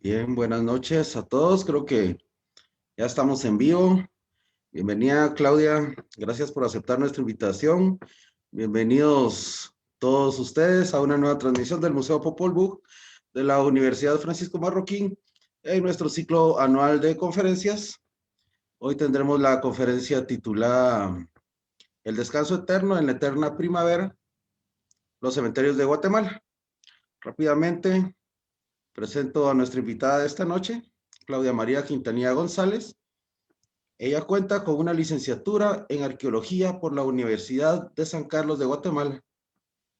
Bien, buenas noches a todos. Creo que ya estamos en vivo. Bienvenida, Claudia. Gracias por aceptar nuestra invitación. Bienvenidos todos ustedes a una nueva transmisión del Museo Popol Vuh de la Universidad Francisco Marroquín en nuestro ciclo anual de conferencias. Hoy tendremos la conferencia titulada El descanso eterno en la eterna primavera, los cementerios de Guatemala. Rápidamente presento a nuestra invitada de esta noche, Claudia María Quintanilla González. Ella cuenta con una licenciatura en arqueología por la Universidad de San Carlos de Guatemala,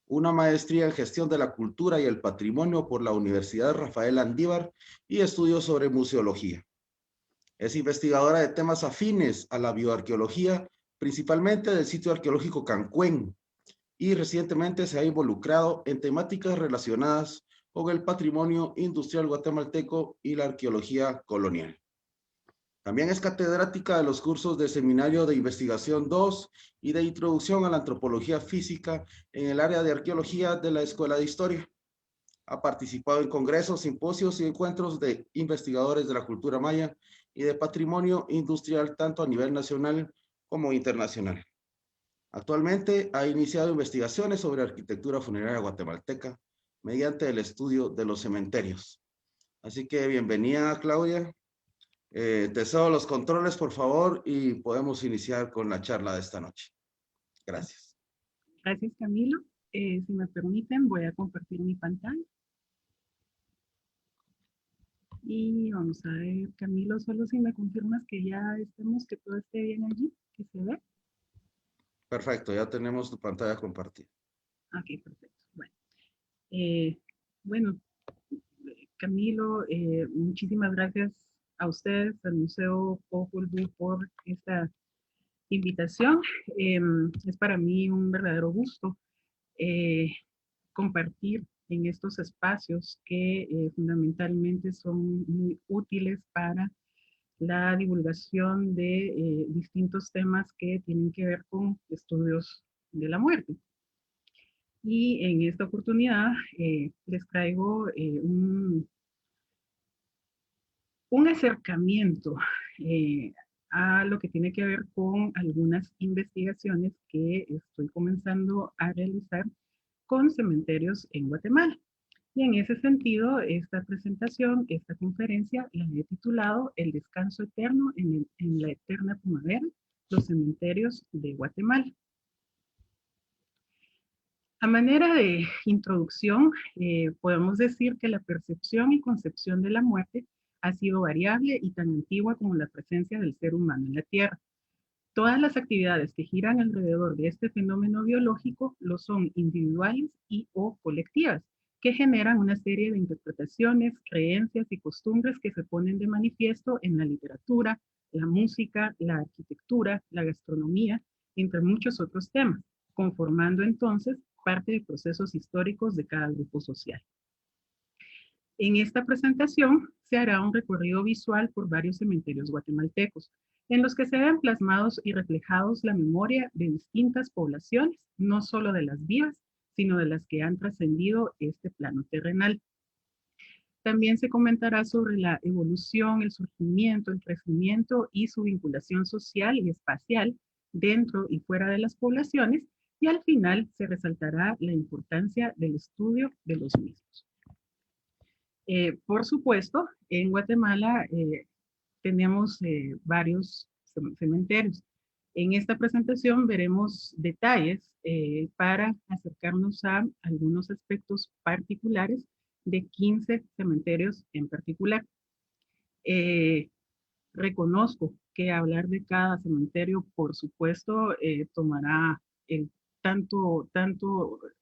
una maestría en gestión de la cultura y el patrimonio por la Universidad Rafael Andívar y estudios sobre museología. Es investigadora de temas afines a la bioarqueología, principalmente del sitio arqueológico Cancuén, y recientemente se ha involucrado en temáticas relacionadas con el patrimonio industrial guatemalteco y la arqueología colonial. También es catedrática de los cursos de Seminario de Investigación 2 y de Introducción a la Antropología Física en el área de Arqueología de la Escuela de Historia. Ha participado en congresos, simposios y encuentros de investigadores de la cultura maya y de patrimonio industrial tanto a nivel nacional como internacional. Actualmente ha iniciado investigaciones sobre arquitectura funeraria guatemalteca mediante el estudio de los cementerios. Así que bienvenida, Claudia. Te cedo los controles, por favor, y podemos iniciar con la charla de esta noche. Gracias. Gracias, Camilo. Si me permiten, voy a compartir mi pantalla. Y vamos a ver, Camilo, solo si me confirmas que ya estemos, que todo esté bien allí, que se ve. Perfecto, ya tenemos tu pantalla compartida. Ok, perfecto. Bueno, eh, bueno Camilo, muchísimas gracias a ustedes, al Museo Popol Vuh, por esta invitación. Es para mí un verdadero gusto eh, compartir en estos espacios que fundamentalmente son muy útiles para la divulgación de distintos temas que tienen que ver con estudios de la muerte. Y en esta oportunidad les traigo un acercamiento a lo que tiene que ver con algunas investigaciones que estoy comenzando a realizar con cementerios en Guatemala. Y en ese sentido, esta presentación, esta conferencia, la he titulado El descanso eterno en la eterna primavera, los cementerios de Guatemala. A manera de introducción, podemos decir que la percepción y concepción de la muerte ha sido variable y tan antigua como la presencia del ser humano en la Tierra. Todas las actividades que giran alrededor de este fenómeno biológico lo son individuales y o colectivas, que generan una serie de interpretaciones, creencias y costumbres que se ponen de manifiesto en la literatura, la música, la arquitectura, la gastronomía, entre muchos otros temas, conformando entonces parte de procesos históricos de cada grupo social. En esta presentación se hará un recorrido visual por varios cementerios guatemaltecos, en los que se ven plasmados y reflejados la memoria de distintas poblaciones, no solo de las vivas, sino de las que han trascendido este plano terrenal. También se comentará sobre la evolución, el surgimiento, el crecimiento y su vinculación social y espacial dentro y fuera de las poblaciones, y al final se resaltará la importancia del estudio de los mismos. Por supuesto, en Guatemala tenemos varios cementerios. En esta presentación veremos detalles para acercarnos a algunos aspectos particulares de 15 cementerios en particular. Reconozco que hablar de cada cementerio, por supuesto, tomará tanto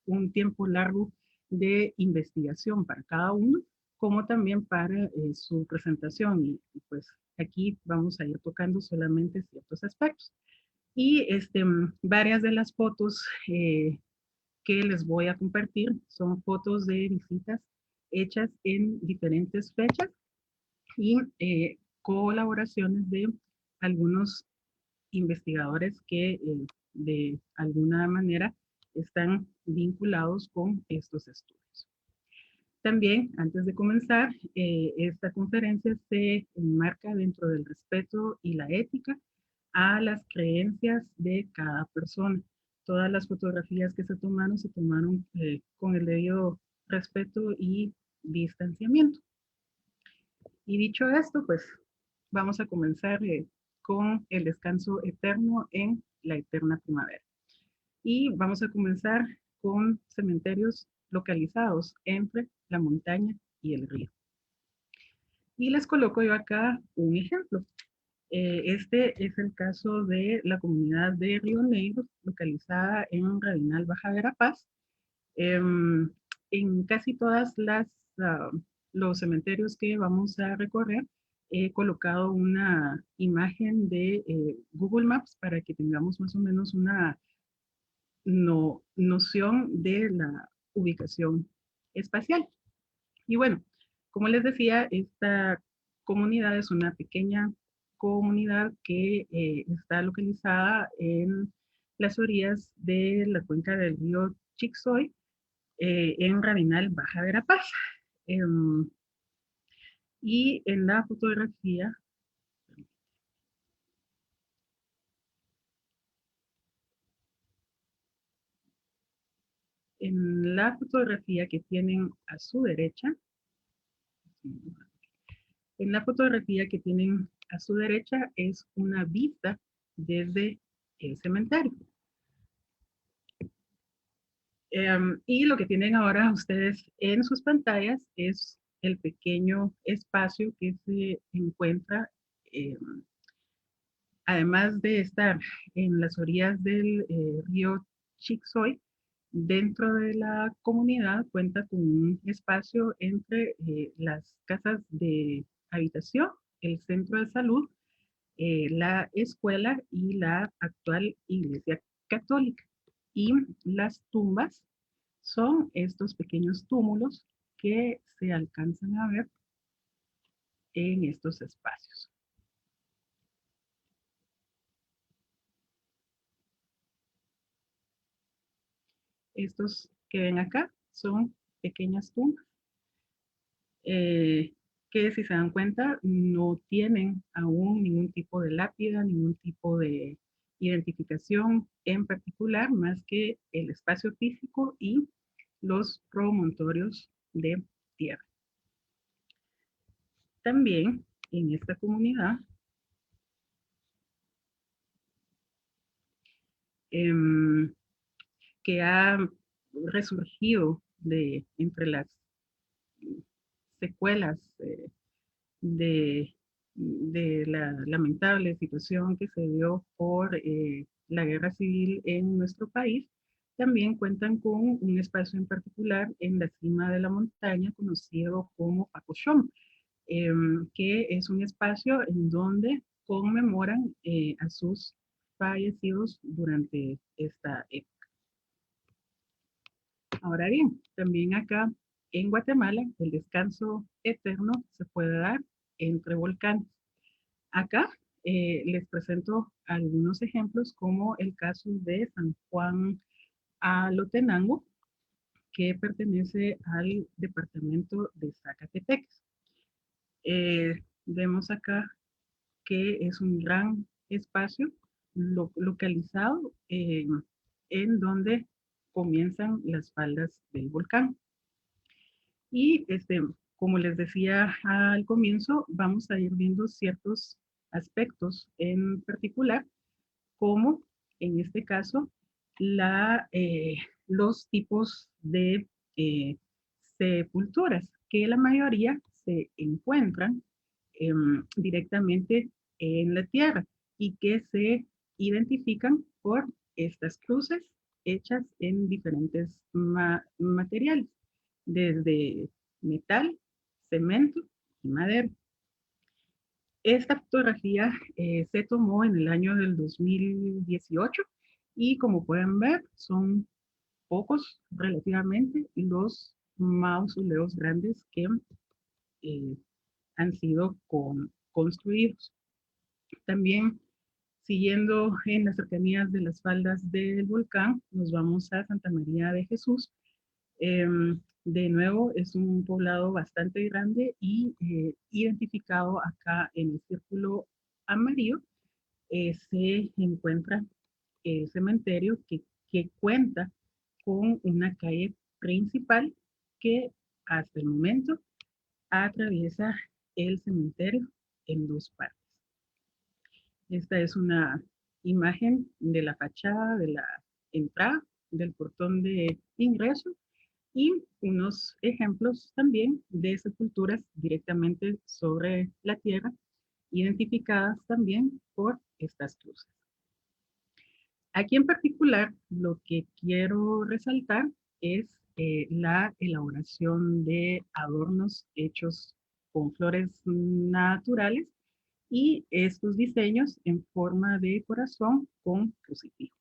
un tiempo largo de investigación para cada uno, como también para su presentación. Y pues aquí vamos a ir tocando solamente ciertos aspectos. Y varias de las fotos que les voy a compartir son fotos de visitas hechas en diferentes fechas y colaboraciones de algunos investigadores que de alguna manera están vinculados con estos estudios. También, antes de comenzar, esta conferencia se enmarca dentro del respeto y la ética a las creencias de cada persona. Todas las fotografías que se tomaron con el debido respeto y distanciamiento. Y dicho esto, pues vamos a comenzar con el descanso eterno en la eterna primavera. Y vamos a comenzar con cementerios localizados entre la montaña y el río. Y les coloco yo acá un ejemplo. Este es el caso de la comunidad de Río Negro, localizada en Radinal, Baja Verapaz. En casi todas los cementerios que vamos a recorrer, he colocado una imagen de Google Maps para que tengamos más o menos una noción de la ubicación espacial. Y bueno, como les decía, esta comunidad es una pequeña comunidad que está localizada en las orillas de la cuenca del río Chixoy, en Rabinal, Baja Verapaz. Em, y en la fotografía que tienen a su derecha, en la fotografía que tienen a su derecha es una vista desde el cementerio. Y lo que tienen ahora ustedes en sus pantallas es el pequeño espacio que se encuentra, eh, además de estar en las orillas del río Chixoy, dentro de la comunidad cuenta con un espacio entre las casas de habitación, el centro de salud, la escuela y la actual iglesia católica. Y las tumbas son estos pequeños túmulos que se alcanzan a ver en estos espacios. Estos que ven acá son pequeñas tumbas que, si se dan cuenta, no tienen aún ningún tipo de lápida, ningún tipo de identificación en particular, más que el espacio físico y los promontorios de tierra. También en esta comunidad que ha resurgido entre las secuelas de, de la lamentable situación que se dio por la guerra civil en nuestro país, también cuentan con un espacio en particular en la cima de la montaña conocido como Pacochón, que es un espacio en donde conmemoran a sus fallecidos durante esta época. Ahora bien, también acá en Guatemala el descanso eterno se puede dar entre volcanes. Acá les presento algunos ejemplos como el caso de San Juan Alotenango, que pertenece al departamento de Zacatepec. Vemos acá que es un gran espacio localizado en donde comienzan las faldas del volcán. Y como les decía al comienzo, vamos a ir viendo ciertos aspectos en particular, como en este caso los tipos de sepulturas, que la mayoría se encuentran directamente en la tierra y que se identifican por estas cruces hechas en diferentes materiales, desde metal, cemento y madera. Esta fotografía se tomó en el año del 2018 y como pueden ver son pocos relativamente los mausoleos grandes que han sido construidos. También, siguiendo en las cercanías de las faldas del volcán, nos vamos a Santa María de Jesús, De nuevo, es un poblado bastante grande y identificado acá en el círculo amarillo se encuentra el cementerio que cuenta con una calle principal que hasta el momento atraviesa el cementerio en dos partes. Esta es una imagen de la fachada de la entrada del portón de ingreso y unos ejemplos también de sepulturas directamente sobre la tierra, identificadas también por estas cruces. Aquí en particular, lo que quiero resaltar es la elaboración de adornos hechos con flores naturales y estos diseños en forma de corazón con crucifijo.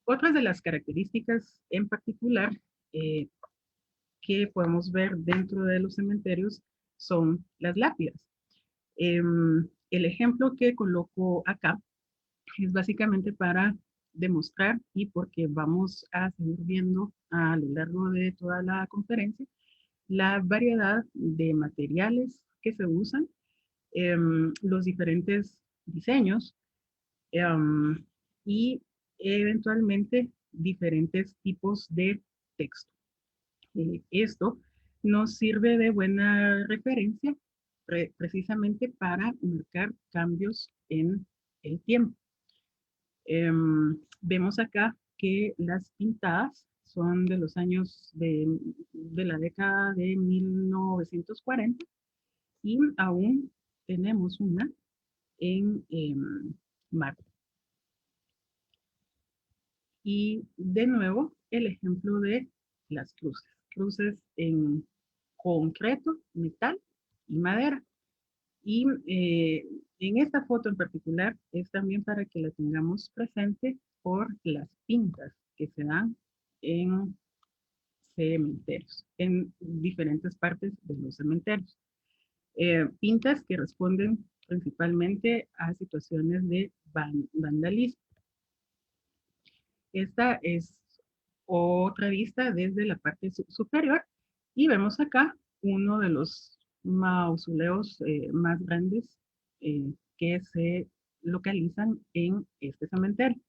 Otras de las características en particular eh, que podemos ver dentro de los cementerios son las lápidas. El ejemplo que coloco acá es básicamente para demostrar y porque vamos a seguir viendo a lo largo de toda la conferencia la variedad de materiales que se usan, los diferentes diseños y eventualmente diferentes tipos de texto. Esto nos sirve de buena referencia precisamente para marcar cambios en el tiempo. Vemos acá que las pintadas son de los años de la década de 1940 y aún tenemos una en Marte. Y de nuevo, el ejemplo de las cruces. Cruces en concreto, metal y madera. Y en esta foto en particular es también para que la tengamos presente por las pintas que se dan en cementerios, en diferentes partes de los cementerios. Pintas que responden principalmente a situaciones de vandalismo. Esta es otra vista desde la parte superior y vemos acá uno de los mausoleos más grandes que se localizan en este cementerio.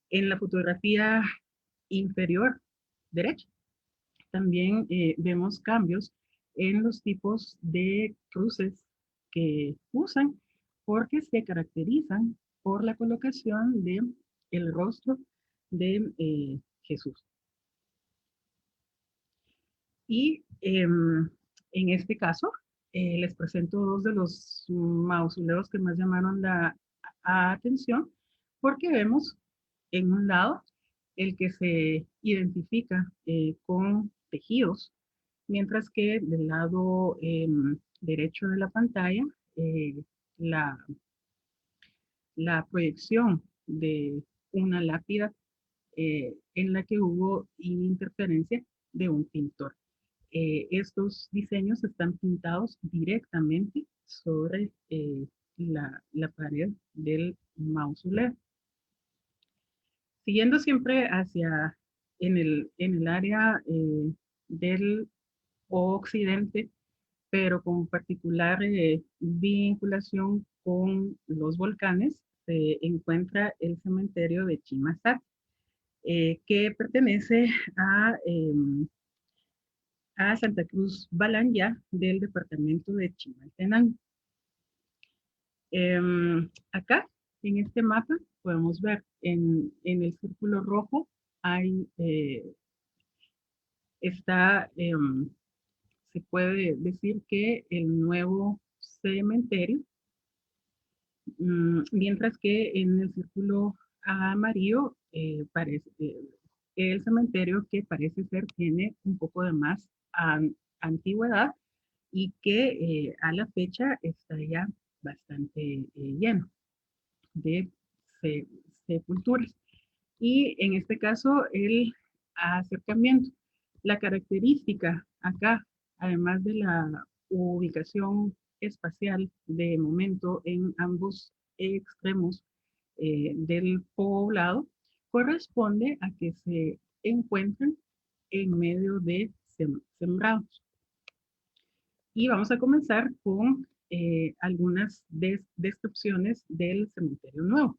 En la fotografía inferior derecha también vemos cambios en los tipos de cruces que usan porque se caracterizan por la colocación de el rostro de Jesús. Y en este caso, les presento dos de los mausoleos que más llamaron la atención, porque vemos en un lado el que se identifica con tejidos, mientras que del lado derecho de la pantalla, eh, la, la proyección de una lápida en la que hubo interferencia de un pintor. Estos diseños están pintados directamente sobre la pared del mausoleo. Siguiendo siempre hacia en el área del occidente, pero con particular vinculación con los volcanes, se encuentra el cementerio de Chimasac, que pertenece a Santa Cruz Balanya del departamento de Chimaltenango. Acá, en este mapa, podemos ver en el círculo rojo hay, se puede decir que el nuevo cementerio, mientras que en el círculo amarillo parece el cementerio que parece ser tiene un poco de más antigüedad y que a la fecha está ya bastante lleno de sepulturas. Y en este caso, el acercamiento. La característica acá, además de la ubicación espacial de momento en ambos extremos del poblado, corresponde a que se encuentran en medio de sembrados. Y vamos a comenzar con algunas descripciones del cementerio nuevo.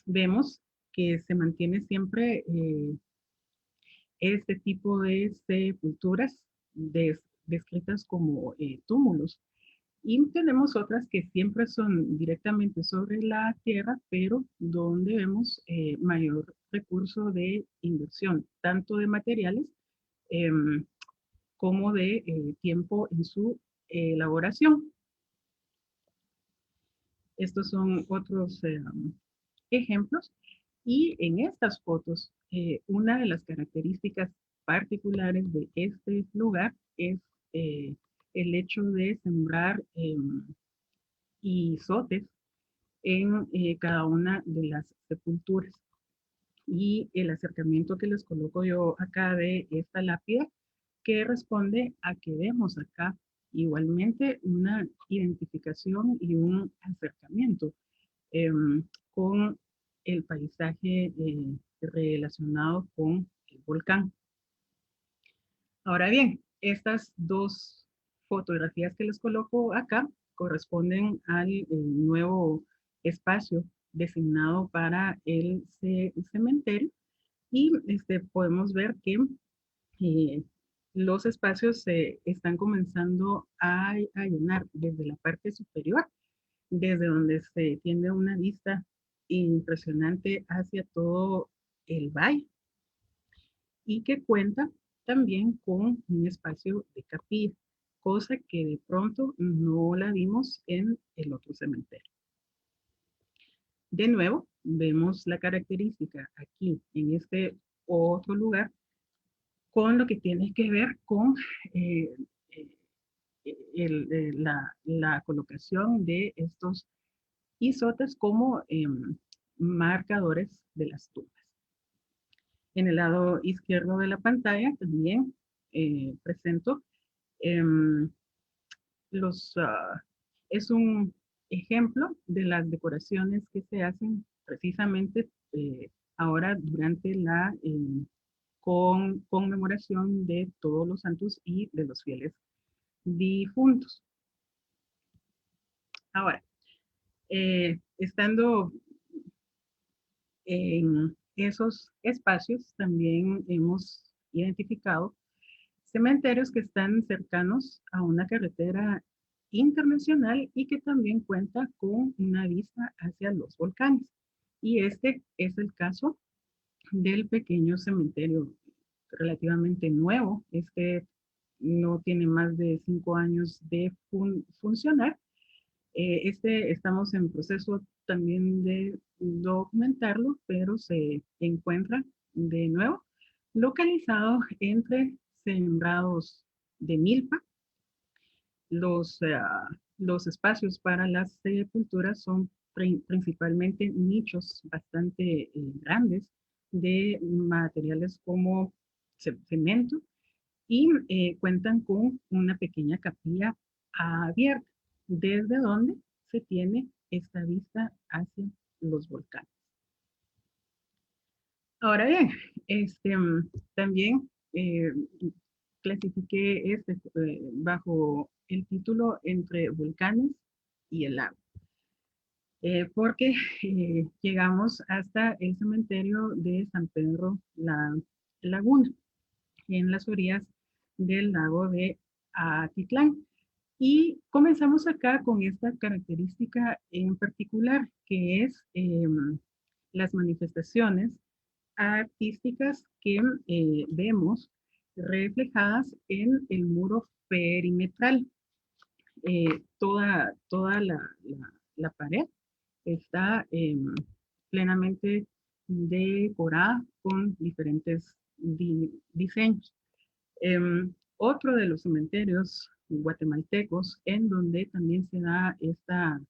Vemos que se mantiene siempre este tipo de sepulturas descritas como túmulos. Y tenemos otras que siempre son directamente sobre la tierra, pero donde vemos mayor recurso de inversión, tanto de materiales como de tiempo en su elaboración. Estos son otros ejemplos. Y en estas fotos, una de las características particulares de este lugar es el hecho de sembrar isotes en cada una de las sepulturas. Y el acercamiento que les coloco yo acá de esta lápida, que responde a que vemos acá igualmente una identificación y un acercamiento eh, con el paisaje relacionado con el volcán. Ahora bien, estas dos fotografías que les coloco acá corresponden al nuevo espacio designado para el cementerio y podemos ver que los espacios se están comenzando a llenar desde la parte superior, desde donde se tiene una vista impresionante hacia todo el valle y que cuenta también con un espacio de capilla, cosa que de pronto no la vimos en el otro cementerio. De nuevo, vemos la característica aquí en este otro lugar con lo que tiene que ver con eh, la colocación de estos isotes como marcadores de las tumbas. En el lado izquierdo de la pantalla también presento es un ejemplo de las decoraciones que se hacen precisamente ahora durante la conmemoración de todos los santos y de los fieles difuntos. Ahora, estando en esos espacios, también hemos identificado cementerios que están cercanos a una carretera internacional y que también cuenta con una vista hacia los volcanes. Y este es el caso del pequeño cementerio relativamente nuevo. Este no tiene más de 5 años de funcionar. Estamos en proceso también de documentarlo, pero se encuentra de nuevo localizado entre sembrados de milpa. Los espacios para las sepulturas son principalmente nichos bastante grandes de materiales como cemento y cuentan con una pequeña capilla abierta, desde donde se tiene esta vista hacia los volcanes. Ahora bien, también clasifiqué bajo el título Entre volcanes y el lago, porque llegamos hasta el cementerio de San Pedro La Laguna, en las orillas del lago de Atitlán. Y comenzamos acá con esta característica en particular, que es las manifestaciones artísticas que vemos reflejadas en el muro perimetral. Toda la pared está plenamente decorada con diferentes diseños. Otro de los cementerios guatemaltecos en donde también se da esta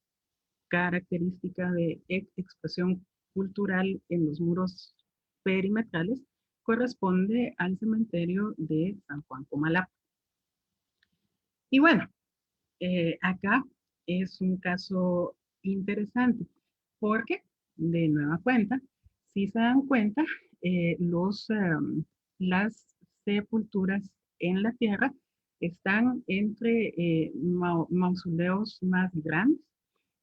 característica de expresión cultural en los muros perimetrales corresponde al cementerio de San Juan Comalapa. Y bueno, acá es un caso interesante porque, de nueva cuenta, si se dan cuenta, las sepulturas en la tierra están entre mausoleos más grandes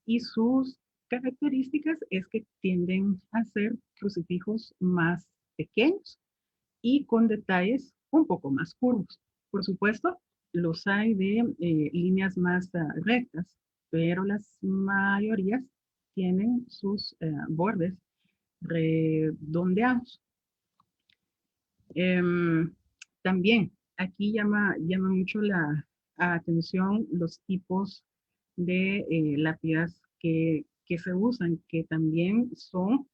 y sus características es que tienden a ser crucifijos más pequeños y con detalles un poco más curvos. Por supuesto, los hay de líneas más rectas, pero las mayorías tienen sus bordes redondeados. Em, También aquí llama mucho la atención los tipos de lápidas que se usan, que también son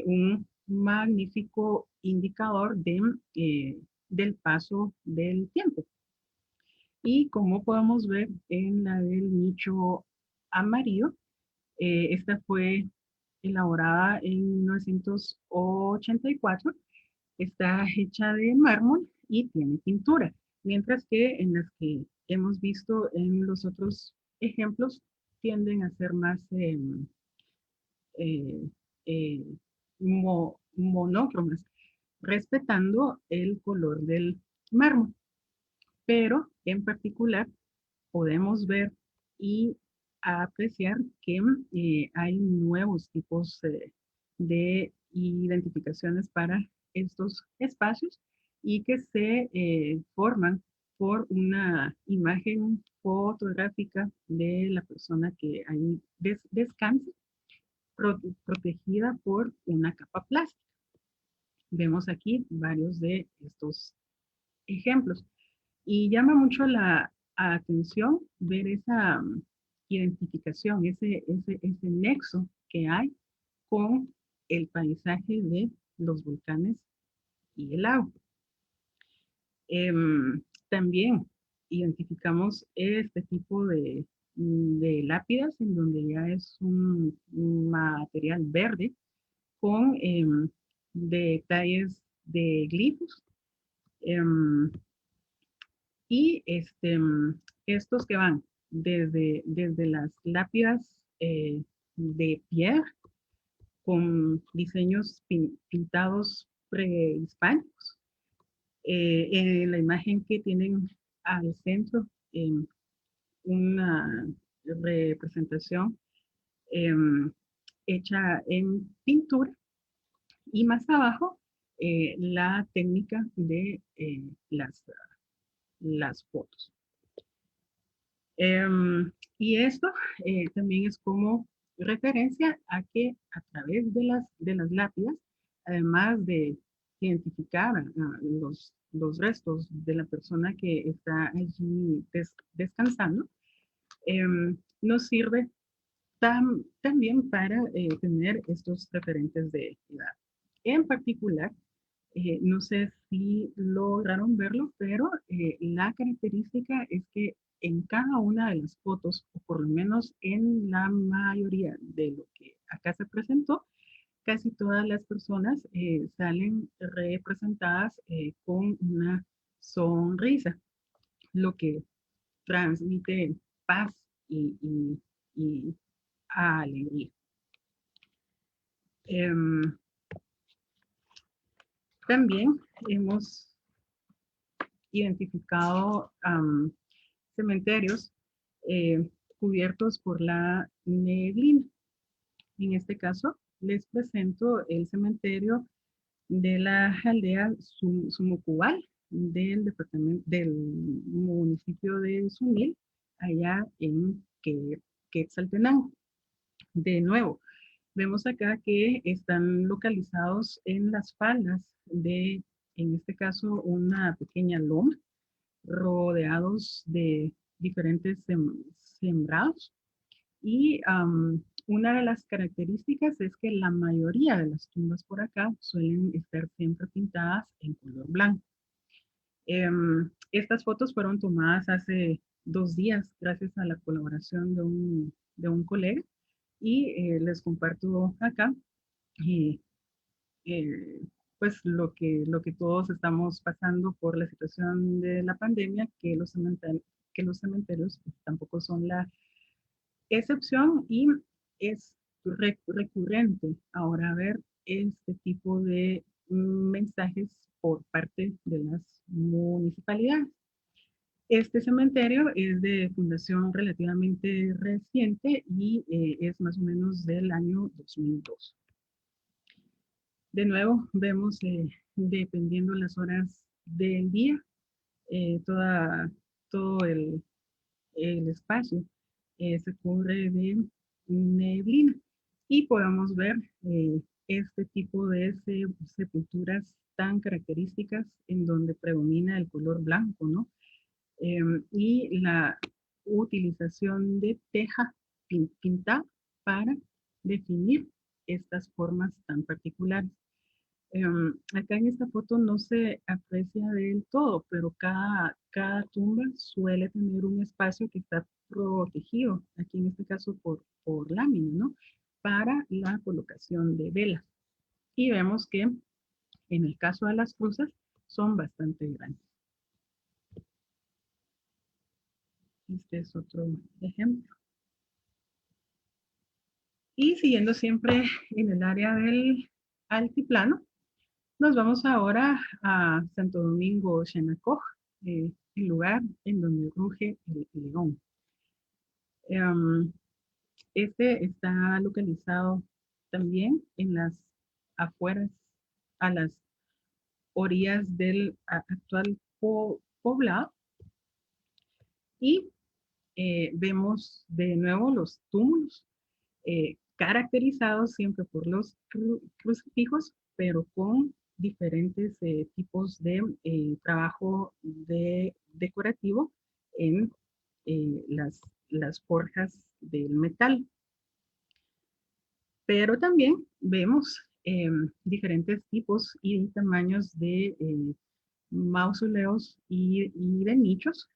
un magnífico indicador del paso del tiempo. Y como podemos ver en la del nicho amarillo, esta fue elaborada en 1984, está hecha de mármol y tiene pintura, mientras que en las que hemos visto en los otros ejemplos tienden a ser más eh, eh, monócromas, respetando el color del mármol. Pero en particular podemos ver y apreciar que hay nuevos tipos de identificaciones para estos espacios y que se forman por una imagen fotográfica de la persona que ahí descansa, protegida por una capa plástica. Vemos aquí varios de estos ejemplos. Y llama mucho la atención ver esa identificación, ese nexo que hay con el paisaje de los volcanes y el agua. También identificamos este tipo de lápidas en donde ya es un material verde con detalles de glifos. em, Y estos que van desde las lápidas de piedra con diseños pintados prehispánicos. En la imagen que tienen al centro, una representación em, hecha en pintura y más abajo la técnica de las fotos. Y esto también es como referencia a que a través de las lápidas, además de identificar los restos de la persona que está allí descansando, nos sirve también para tener estos referentes de edad. En particular, no sé si lograron verlo, pero la característica es que en cada una de las fotos, o por lo menos en la mayoría de lo que acá se presentó, casi todas las personas salen representadas con una sonrisa, lo que transmite paz y alegría. Em, También hemos identificado cementerios eh, cubiertos por la neblina. En este caso, les presento el cementerio de la aldea Sumucubal del departamento del municipio de Sunil, allá en Quetzaltenango. De nuevo, vemos acá que están localizados en las faldas de, en este caso, una pequeña loma, rodeados de diferentes sembrados. Y una de las características es que la mayoría de las tumbas por acá suelen estar siempre pintadas en color blanco. Estas fotos fueron tomadas hace 2 días gracias a la colaboración de un colega y les comparto acá eh, pues lo que todos estamos pasando por la situación de la pandemia, que los cementerios pues, tampoco son la excepción y es recurrente ahora ver este tipo de mensajes por parte de las municipalidades. Este cementerio es de fundación relativamente reciente y es más o menos del año 2002. De nuevo, vemos, dependiendo las horas del día, todo el espacio se cubre de neblina y podemos ver este tipo de sepulturas tan características en donde predomina el color blanco, ¿no? Y la utilización de teja pintada para definir estas formas tan particulares. Acá en esta foto no se aprecia del todo, pero cada tumba suele tener un espacio que está protegido, aquí en este caso por lámina, ¿no? Para la colocación de velas. Y vemos que en el caso de las cruces son bastante grandes. Este es otro ejemplo. Y siguiendo siempre en el área del altiplano, nos vamos ahora a Santo Domingo, Xenacoj, el lugar en donde ruge el león. Este está localizado también en las afueras, a las orillas del actual poblado. Y vemos de nuevo los túmulos caracterizados siempre por los crucifijos, pero con diferentes tipos de trabajo decorativo en las forjas del metal. Pero también vemos diferentes tipos y tamaños de mausoleos y de nichos.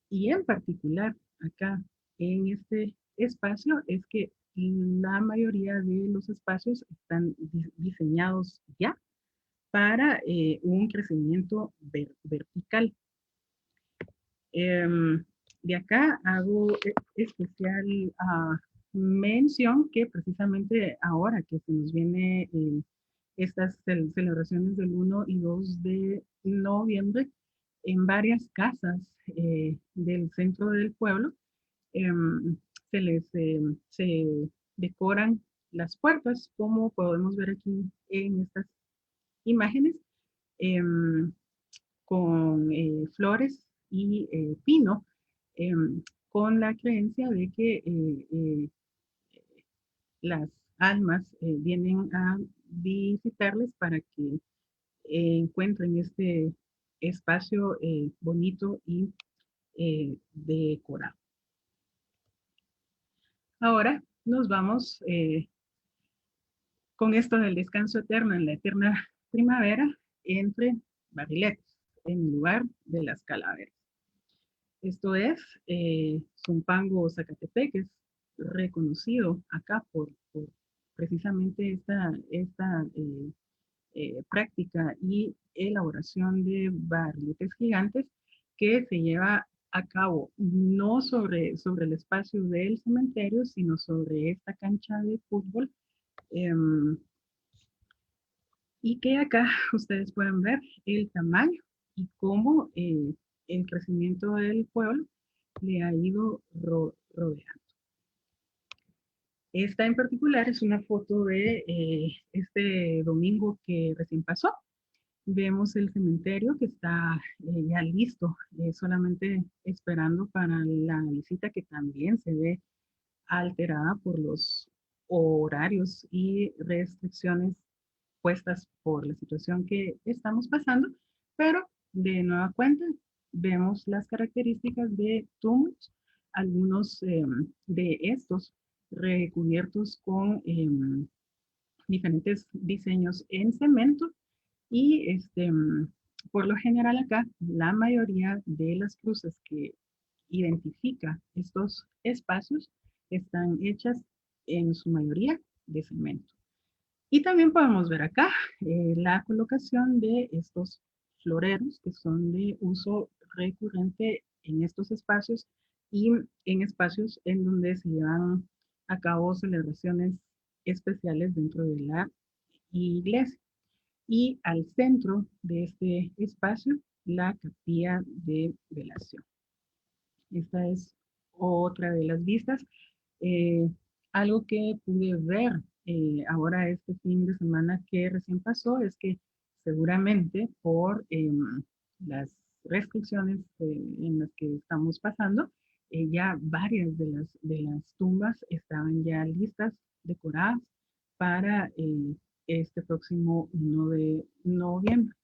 Y en particular acá en este espacio es que la mayoría de los espacios están diseñados ya para un crecimiento vertical. De acá hago especial mención que precisamente ahora que se nos viene estas celebraciones del 1 y 2 de noviembre, en varias casas del centro del pueblo se decoran las puertas, como podemos ver aquí en estas imágenes, em, con flores y pino, con la creencia de que las almas vienen a visitarles para que encuentren este espacio bonito y decorado. Ahora nos vamos con esto del descanso eterno en la eterna primavera entre barriletes, en lugar de las calaveras. Esto es Zumpango Zacatepec, que es reconocido acá por precisamente esta práctica y elaboración de barriletes gigantes que se lleva a cabo no sobre el espacio del cementerio, sino sobre esta cancha de fútbol. Y que acá ustedes pueden ver el tamaño y cómo el crecimiento del pueblo le ha ido rodeando. Esta en particular es una foto de este domingo que recién pasó. Vemos el cementerio que está ya listo, solamente esperando para la visita, que también se ve alterada por los horarios y restricciones puestas por la situación que estamos pasando, pero de nueva cuenta vemos las características de túmulos, algunos de estos recubiertos con diferentes diseños en cemento y por lo general acá la mayoría de las cruces que identifica estos espacios están hechas en su mayoría de cemento. Y también podemos ver acá la colocación de estos floreros que son de uso recurrente en estos espacios y en espacios en donde se llevan a cabo celebraciones especiales dentro de la iglesia. y al centro de este espacio la capilla de velación. Esta es otra de las vistas. Eh, Algo que pude ver ahora este fin de semana que recién pasó es que seguramente por las restricciones en las que estamos pasando, ya varias de las tumbas estaban ya listas, decoradas para este próximo 1 de noviembre.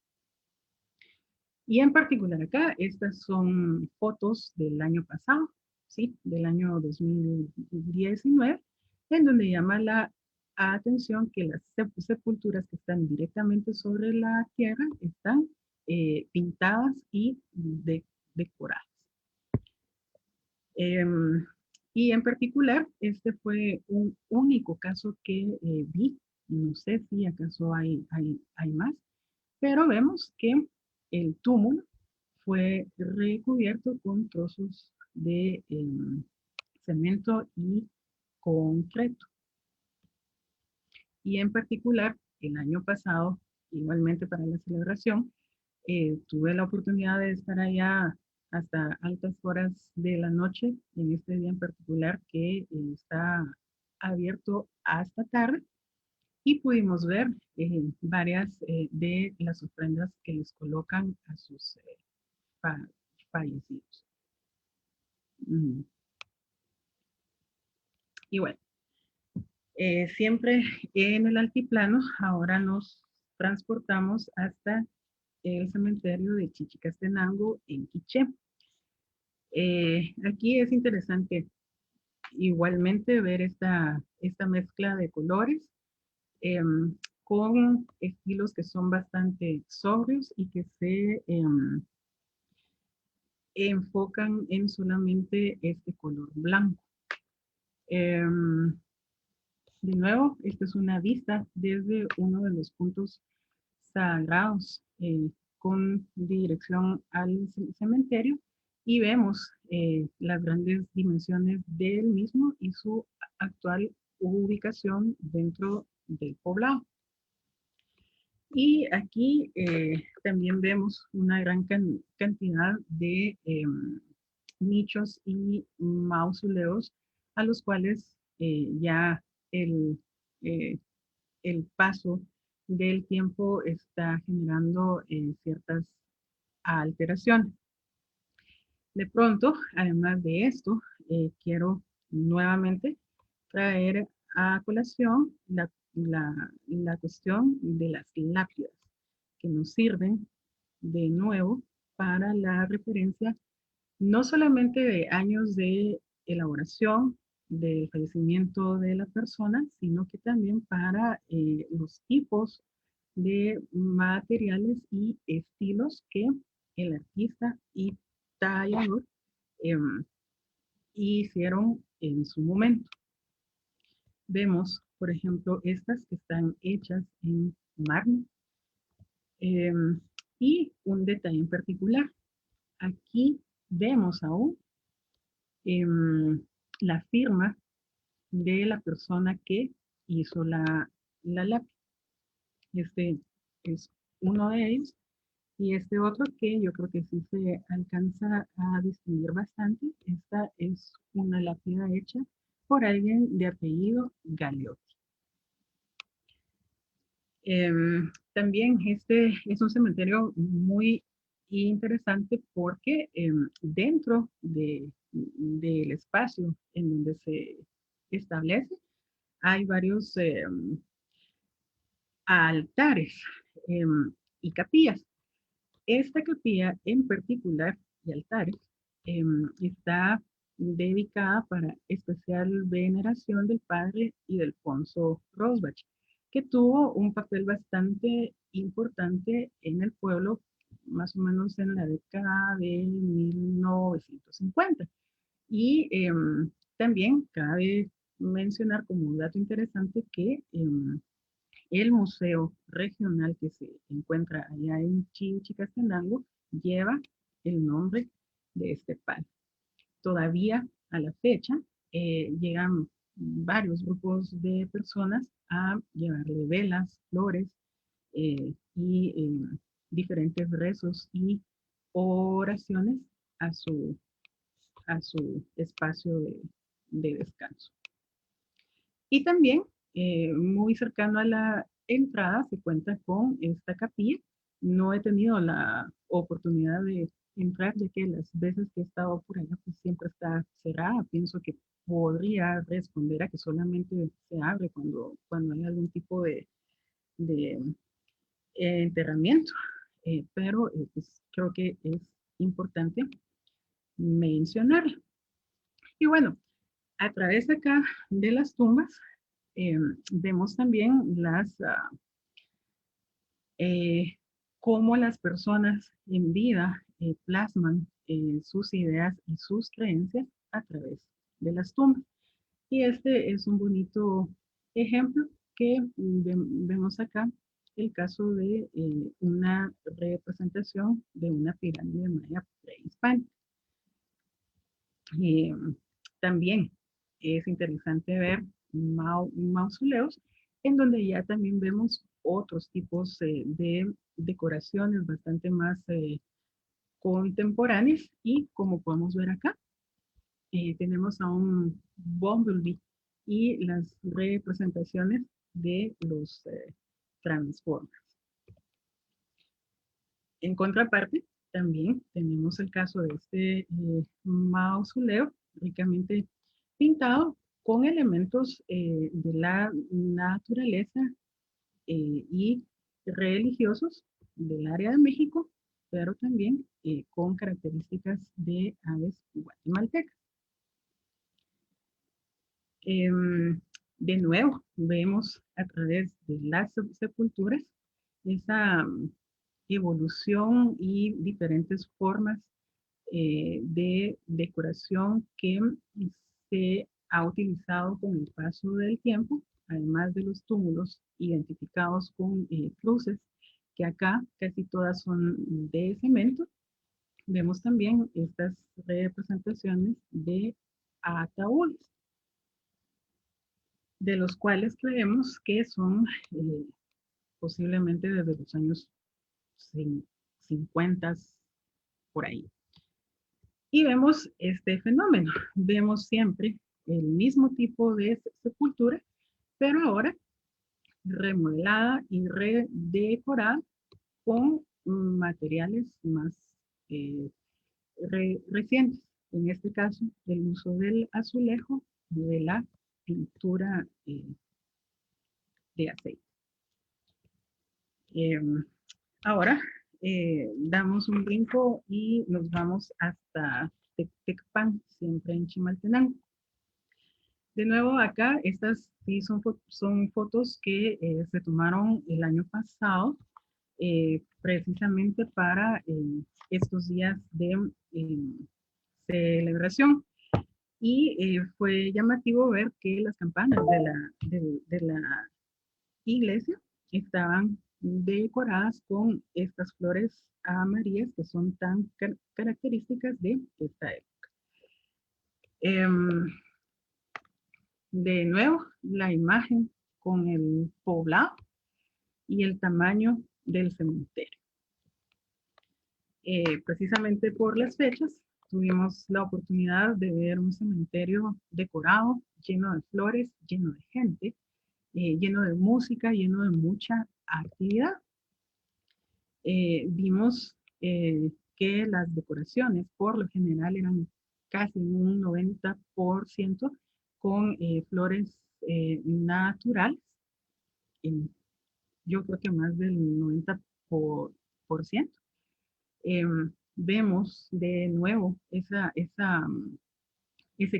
Y en particular acá, estas son fotos del año pasado, ¿sí? Del año 2019, en donde llama la atención que las sepulturas que están directamente sobre la tierra están pintadas y decoradas. Em, y en particular, este fue un único caso que vi. No sé si acaso hay más, pero vemos que el túmulo fue recubierto con trozos de cemento y concreto. Y en particular, el año pasado, igualmente para la celebración, tuve la oportunidad de estar allá hasta altas horas de la noche, en este día en particular que está abierto hasta tarde, y pudimos ver varias de las ofrendas que les colocan a sus fallecidos. Y bueno, siempre en el altiplano, ahora nos transportamos hasta el cementerio de Chichicastenango en Quiché. Aquí es interesante igualmente ver esta mezcla de colores con estilos que son bastante sobrios y que se enfocan en solamente este color blanco. De nuevo, esta es una vista desde uno de los puntos sagrados con dirección al cementerio y vemos las grandes dimensiones del mismo y su actual ubicación dentro del poblado. Y aquí también vemos una gran cantidad de nichos y mausoleos a los cuales ya el, eh, el paso del tiempo está generando ciertas alteraciones. De pronto, además de esto, quiero nuevamente traer a colación la cuestión de las lápidas, que nos sirven de nuevo para la referencia no solamente de años de elaboración del fallecimiento de la persona, sino que también para los tipos de materiales y estilos que el artista y tallador eh, hicieron en su momento. Vemos, por ejemplo, estas que están hechas en mármol. Eh, y un detalle en particular, aquí vemos aún la firma de la persona que hizo la lápiz. Este es uno de ellos. Y este otro que yo creo que sí se alcanza a distinguir bastante, esta es una lápida hecha por alguien de apellido Galeotti. También este es un cementerio muy interesante porque dentro del espacio en donde se establece hay varios altares y capillas. Esta capilla en particular y altares está dedicada para especial veneración del padre Ildefonso Rosbach, que tuvo un papel bastante importante en el pueblo, más o menos en la década de 1950. Y también cabe mencionar como un dato interesante que el museo regional que se encuentra allá en Chichicastenango lleva el nombre de este padre. Todavía a la fecha llegan varios grupos de personas a llevarle velas, flores y diferentes rezos y oraciones a su espacio de descanso. Y también, muy cercano a la entrada, se cuenta con esta capilla. No he tenido la oportunidad de entrar, ya que las veces que he estado por allá, pues siempre está cerrada. Pienso que podría responder a que solamente se abre cuando hay algún tipo de enterramiento. Pero pues, creo que es importante mencionarlo. Y bueno, a través de acá de las tumbas, vemos también eh, cómo las personas en vida plasman sus ideas y sus creencias a través de las tumbas. Y este es un bonito ejemplo que vemos acá, el caso de una representación de una pirámide maya prehispánica. Eh, También es interesante ver mausoleos en donde ya también vemos otros tipos de decoraciones bastante más contemporáneas y como podemos ver acá, tenemos a un Bumblebee y las representaciones de los Transformers. En contraparte, también tenemos el caso de este mausoleo ricamente pintado con elementos de la naturaleza y religiosos del área de México, pero también con características de aves guatemaltecas. De nuevo, vemos a través de las sepulturas esa evolución y diferentes formas de decoración que se ha utilizado con el paso del tiempo, además de los túmulos identificados con cruces, que acá casi todas son de cemento. Vemos también estas representaciones de ataúdes, de los cuales creemos que son posiblemente desde los años 50 por ahí. Y vemos este fenómeno. Vemos siempre el mismo tipo de sepultura, pero ahora remodelada y redecorada con materiales más eh, recientes. En este caso, el uso del azulejo, de la pintura de aceite. Ahora damos un brinco y nos vamos hasta Tecpan, siempre en Chimaltenango. De nuevo acá, estas sí son fotos que se tomaron el año pasado, precisamente para estos días de celebración. Y fue llamativo ver que las campanas de la iglesia estaban decoradas con estas flores amarillas que son tan características de esta época. De nuevo, la imagen con el poblado y el tamaño del cementerio. Precisamente por las fechas, tuvimos la oportunidad de ver un cementerio decorado, lleno de flores, lleno de gente, lleno de música, lleno de mucha actividad. Vimos que las decoraciones por lo general eran casi un 90% con flores naturales. Yo creo que más del 90%. Vemos de nuevo ese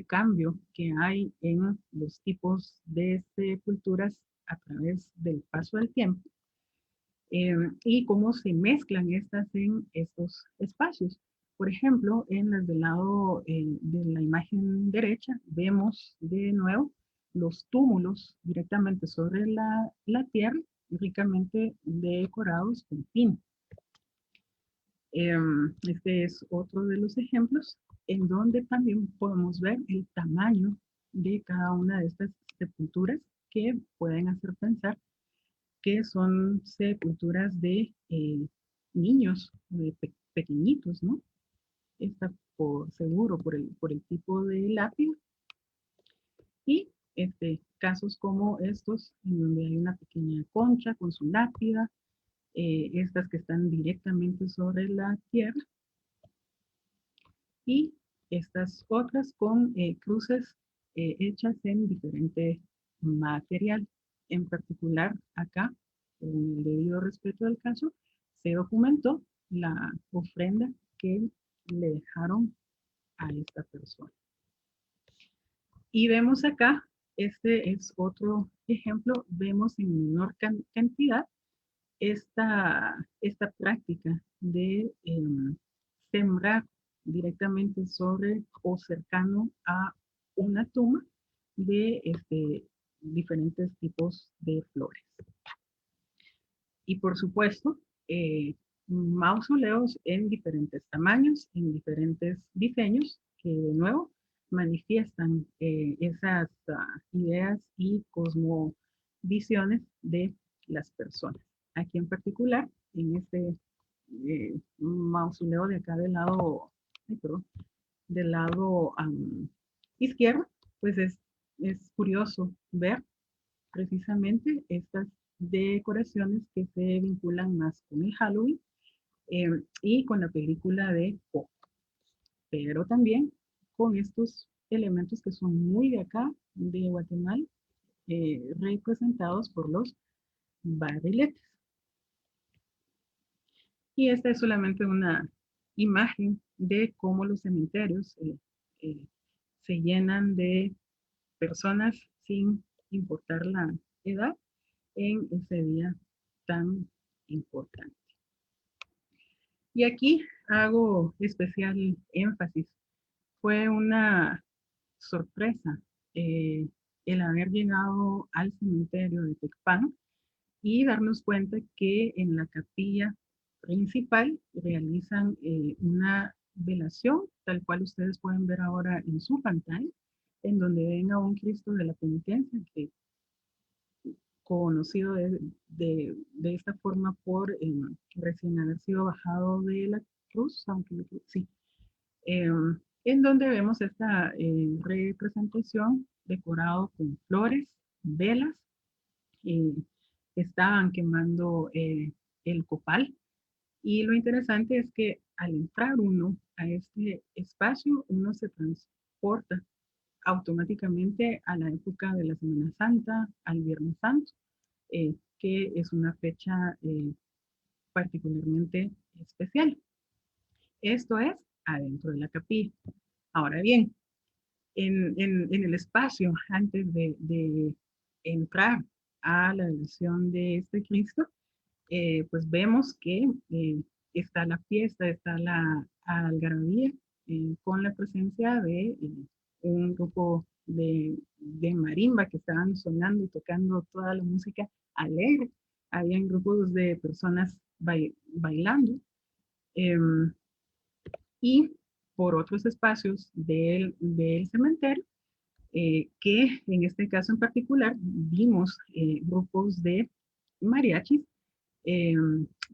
cambio que hay en los tipos de sepulturas a través del paso del tiempo y cómo se mezclan estas en estos espacios. Por ejemplo, en las del lado de la imagen derecha vemos de nuevo los túmulos directamente sobre la tierra, ricamente decorados con pino. Este es otro de los ejemplos en donde también podemos ver el tamaño de cada una de estas sepulturas que pueden hacer pensar que son sepulturas de niños, de pequeñitos, ¿no? Está por seguro por el tipo de lápida. Y casos como estos, en donde hay una pequeña concha con su lápida, estas que están directamente sobre la tierra, y estas otras con cruces hechas en diferente material. En particular, acá, con el debido respeto del caso, se documentó la ofrenda que le dejaron a esta persona. Y vemos acá, este es otro ejemplo, vemos en menor cantidad esta práctica de sembrar directamente sobre o cercano a una tumba de diferentes tipos de flores. Y por supuesto, mausoleos en diferentes tamaños, en diferentes diseños, que de nuevo manifiestan esas ideas y cosmovisiones de las personas. Aquí en particular, en este mausoleo de acá del lado izquierdo, pues es curioso ver precisamente estas decoraciones que se vinculan más con el Halloween y con la película de Coco, pero también con estos elementos que son muy de acá, de Guatemala, representados por los barriletes. Y esta es solamente una imagen de cómo los cementerios eh, se llenan de personas sin importar la edad en ese día tan importante. Y aquí hago especial énfasis. Fue una sorpresa el haber llegado al cementerio de Tecpan y darnos cuenta que en la capilla principal realizan una velación, tal cual ustedes pueden ver ahora en su pantalla, en donde ven a un Cristo de la Penitencia, que conocido de esta forma por recién haber sido bajado de la cruz, aunque sí, en donde vemos esta representación decorado con flores, velas, estaban quemando el copal, y lo interesante es que al entrar uno a este espacio, uno se transporta automáticamente a la época de la Semana Santa, al Viernes Santo, que es una fecha particularmente especial. Esto es adentro de la capilla. Ahora bien, en el espacio, antes de entrar a la devoción de este Cristo, pues vemos que está la fiesta, está la algarabía, con la presencia de un grupo de marimba que estaban sonando y tocando toda la música alegre. Habían grupos de personas bailando. Y por otros espacios del cementerio, que en este caso en particular vimos grupos de mariachis eh,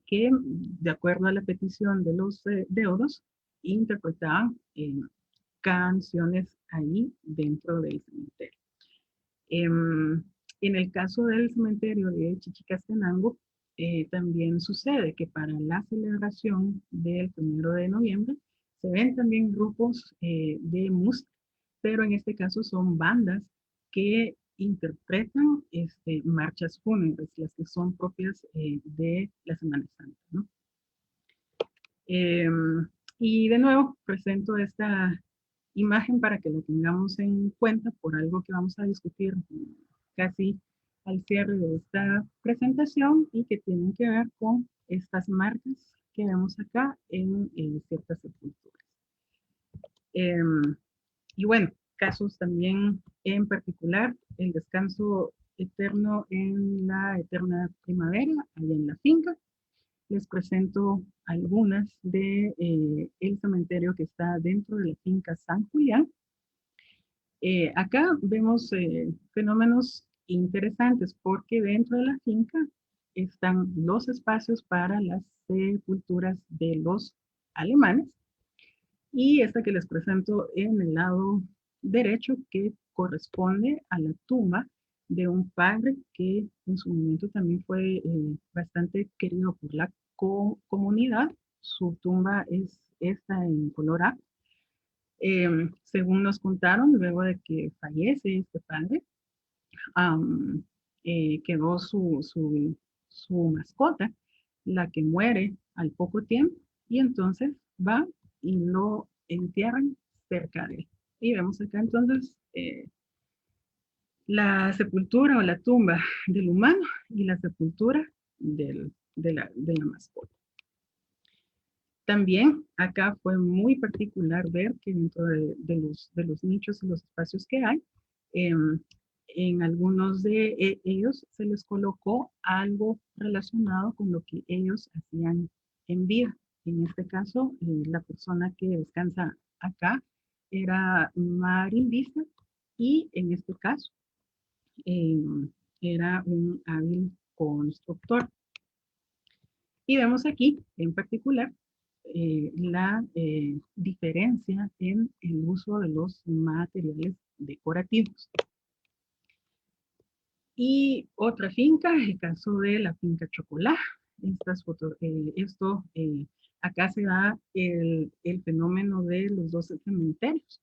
que, de acuerdo a la petición de los deudos, interpretaban canciones ahí dentro del cementerio. En el caso del cementerio de Chichicastenango, también sucede que para la celebración del 1 de noviembre se ven también grupos de música, pero en este caso son bandas que interpretan marchas fúnebres, las que son propias de la Semana Santa, ¿no? Y de nuevo presento esta imagen para que la tengamos en cuenta por algo que vamos a discutir casi al cierre de esta presentación y que tienen que ver con estas marcas que vemos acá en ciertas sepulturas. Y bueno, casos también en particular, el descanso eterno en la eterna primavera, allá en la finca. Les presento algunas de el cementerio que está dentro de la finca San Julián. Acá vemos fenómenos interesantes porque dentro de la finca están los espacios para las sepulturas de los alemanes y esta que les presento en el lado derecho que corresponde a la tumba de un padre que en su momento también fue bastante querido por la comunidad. Su tumba es esta en color A. Según nos contaron, luego de que fallece este padre, quedó su mascota, la que muere al poco tiempo, y entonces va y lo entierran cerca de él. Y vemos acá entonces la sepultura o la tumba del humano y la sepultura de la mascota. También acá fue muy particular ver que dentro de los nichos y los espacios que hay, en algunos de ellos se les colocó algo relacionado con lo que ellos hacían en vida. En este caso, la persona que descansa acá era marimbista y en este caso eh, era un hábil constructor. Y vemos aquí en particular la diferencia en el uso de los materiales decorativos. Y otra finca, el caso de la finca Chocolá. Acá se da el fenómeno de los 12 cementerios.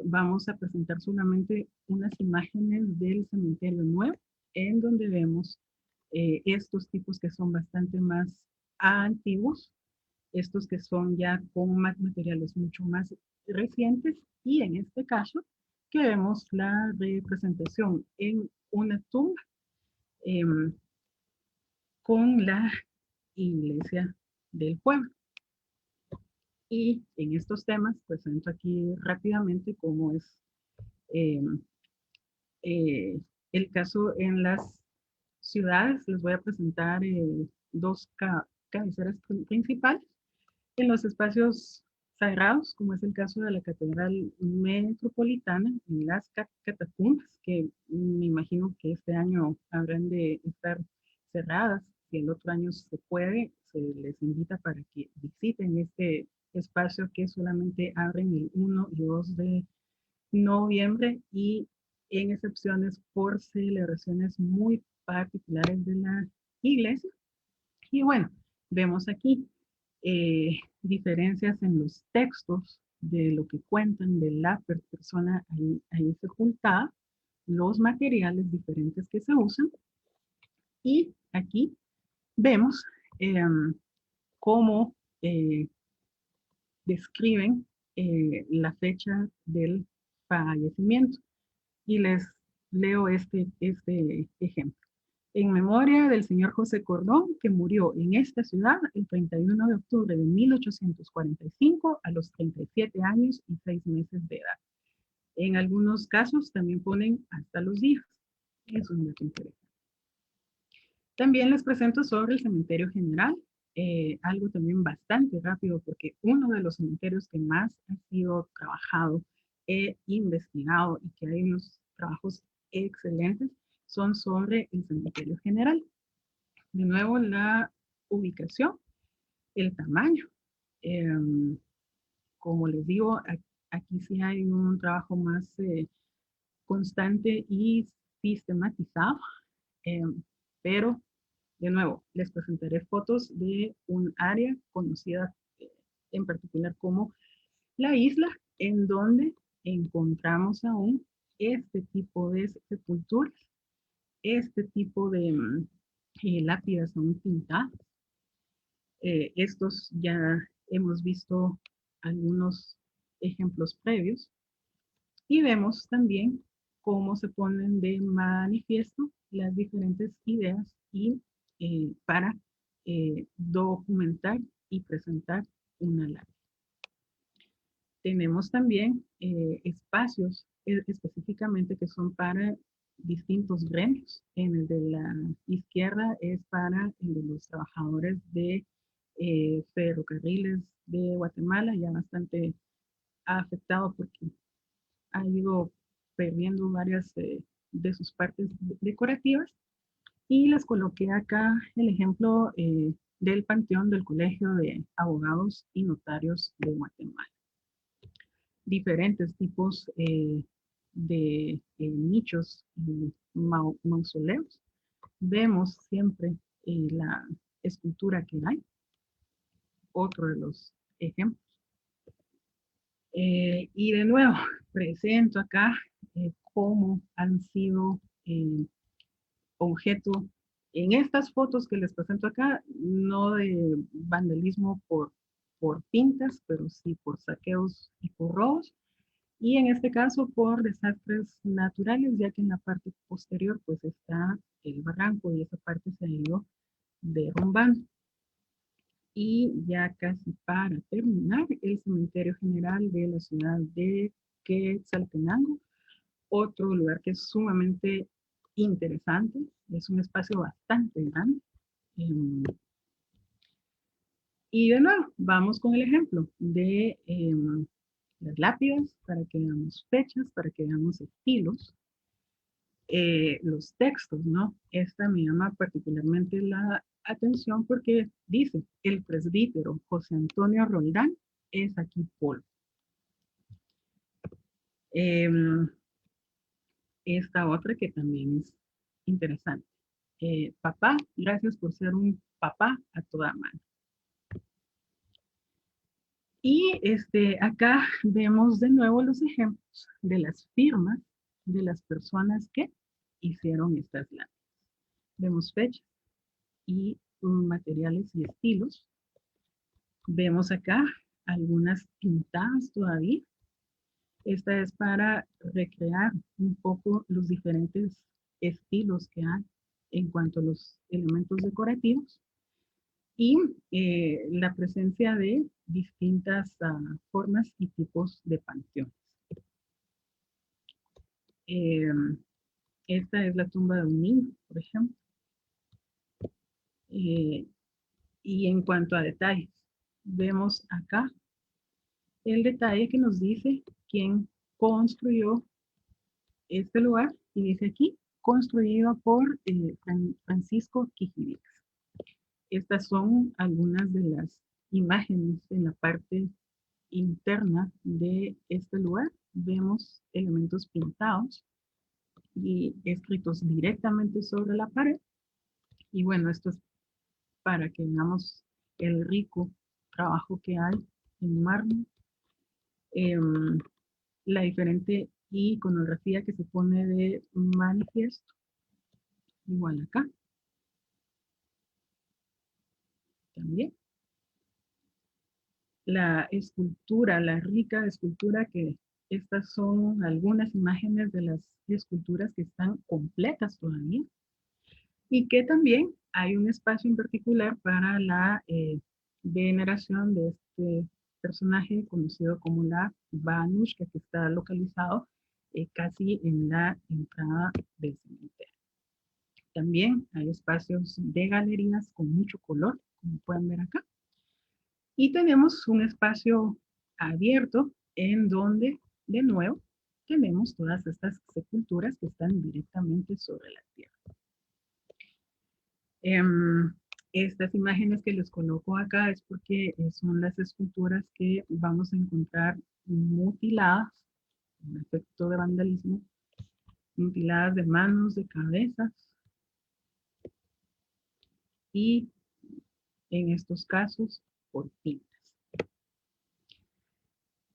Vamos a presentar solamente unas imágenes del cementerio nuevo, en donde vemos estos tipos que son bastante más antiguos, estos que son ya con materiales mucho más recientes, y en este caso que vemos la representación en una tumba eh, con la iglesia del pueblo. Y en estos temas presento aquí rápidamente cómo es eh, eh, el caso en las ciudades. Les voy a presentar dos cabeceras principales. En los espacios sagrados, como es el caso de la Catedral Metropolitana, en las catacumbas, que me imagino que este año habrán de estar cerradas. Si el otro año se puede, se les invita para que visiten este espacio que solamente abren el 1 y 2 de noviembre y en excepciones por celebraciones muy particulares de la iglesia. Y bueno, vemos aquí diferencias en los textos de lo que cuentan de la persona ahí sepultada, los materiales diferentes que se usan. Y aquí vemos eh, cómo describen la fecha del fallecimiento. Y les leo este ejemplo. En memoria del señor José Cordón, que murió en esta ciudad el 31 de octubre de 1845 a los 37 años y 6 meses de edad. En algunos casos también ponen hasta los días. Es un dato interesante. También les presento sobre el cementerio general, algo también bastante rápido porque uno de los cementerios que más ha sido trabajado e investigado y que hay unos trabajos excelentes son sobre el cementerio general. De nuevo, la ubicación, el tamaño. Eh, Como les digo, aquí sí hay un trabajo más constante y sistematizado, eh, pero de nuevo, les presentaré fotos de un área conocida en particular como la isla, en donde encontramos aún este tipo de sepulturas, este tipo de lápidas aún pintadas. Estos ya hemos visto algunos ejemplos previos y vemos también cómo se ponen de manifiesto las diferentes ideas y para documentar y presentar una lápida. Tenemos también espacios específicamente que son para distintos gremios. En el de la izquierda es para el de los trabajadores de ferrocarriles de Guatemala, ya bastante afectado porque ha ido perdiendo varias de sus partes decorativas. Y les coloqué acá el ejemplo del Panteón del Colegio de Abogados y Notarios de Guatemala. Diferentes tipos de nichos y mausoleos. Vemos siempre la escultura que hay. Otro de los ejemplos. Y de nuevo, presento acá cómo han sido objeto en estas fotos que les presento acá, no de vandalismo por pintas, pero sí por saqueos y por robos. Y en este caso por desastres naturales, ya que en la parte posterior pues está el barranco y esa parte se ha ido derrumbando. Y ya casi para terminar, el Cementerio General de la ciudad de Quetzaltenango, otro lugar que es sumamente interesante, es un espacio bastante grande. Y de nuevo, vamos con el ejemplo de las lápidas, para que veamos fechas, para que veamos estilos. Los textos, ¿no? Esta me llama particularmente la atención porque dice, el presbítero José Antonio Roldán es aquí polvo. Esta otra que también es interesante. Papá, gracias por ser un papá a toda mano. Y acá vemos de nuevo los ejemplos de las firmas de las personas que hicieron estas láminas. Vemos fechas y materiales y estilos. Vemos acá algunas pintadas todavía. Esta es para recrear un poco los diferentes estilos que hay en cuanto a los elementos decorativos y la presencia de distintas formas y tipos de panteones. Esta es la tumba de un niño, por ejemplo. Y en cuanto a detalles, vemos acá el detalle que nos dice quién construyó este lugar, y dice aquí, construido por Francisco Quijirix. Estas son algunas de las imágenes en la parte interna de este lugar. Vemos elementos pintados y escritos directamente sobre la pared. Y bueno, esto es para que veamos el rico trabajo que hay en mármol. La diferente iconografía que se pone de manifiesto. Igual acá. También. La escultura, la rica escultura que estas son algunas imágenes de las esculturas que están completas todavía. Y que también hay un espacio en particular para la veneración de este personaje conocido como la Banushka, que está localizado casi en la entrada del cementerio. También hay espacios de galerías con mucho color, como pueden ver acá. Y tenemos un espacio abierto en donde, de nuevo, tenemos todas estas sepulturas que están directamente sobre la tierra. Estas imágenes que les coloco acá es porque son las esculturas que vamos a encontrar mutiladas, un efecto de vandalismo, mutiladas de manos, de cabezas, y en estos casos por pintas.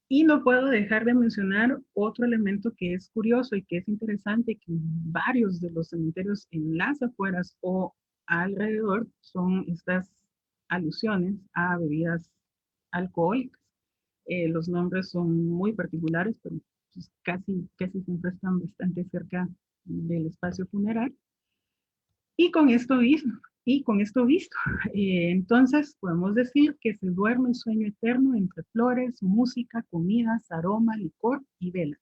Y no puedo dejar de mencionar otro elemento que es curioso y que es interesante, que varios de los cementerios en las afueras o alrededor son estas alusiones a bebidas alcohólicas. Los nombres son muy particulares, pero pues casi siempre están bastante cerca del espacio funerario. Y con esto visto, entonces podemos decir que se duerme el sueño eterno entre flores, música, comidas, aroma, licor y velas.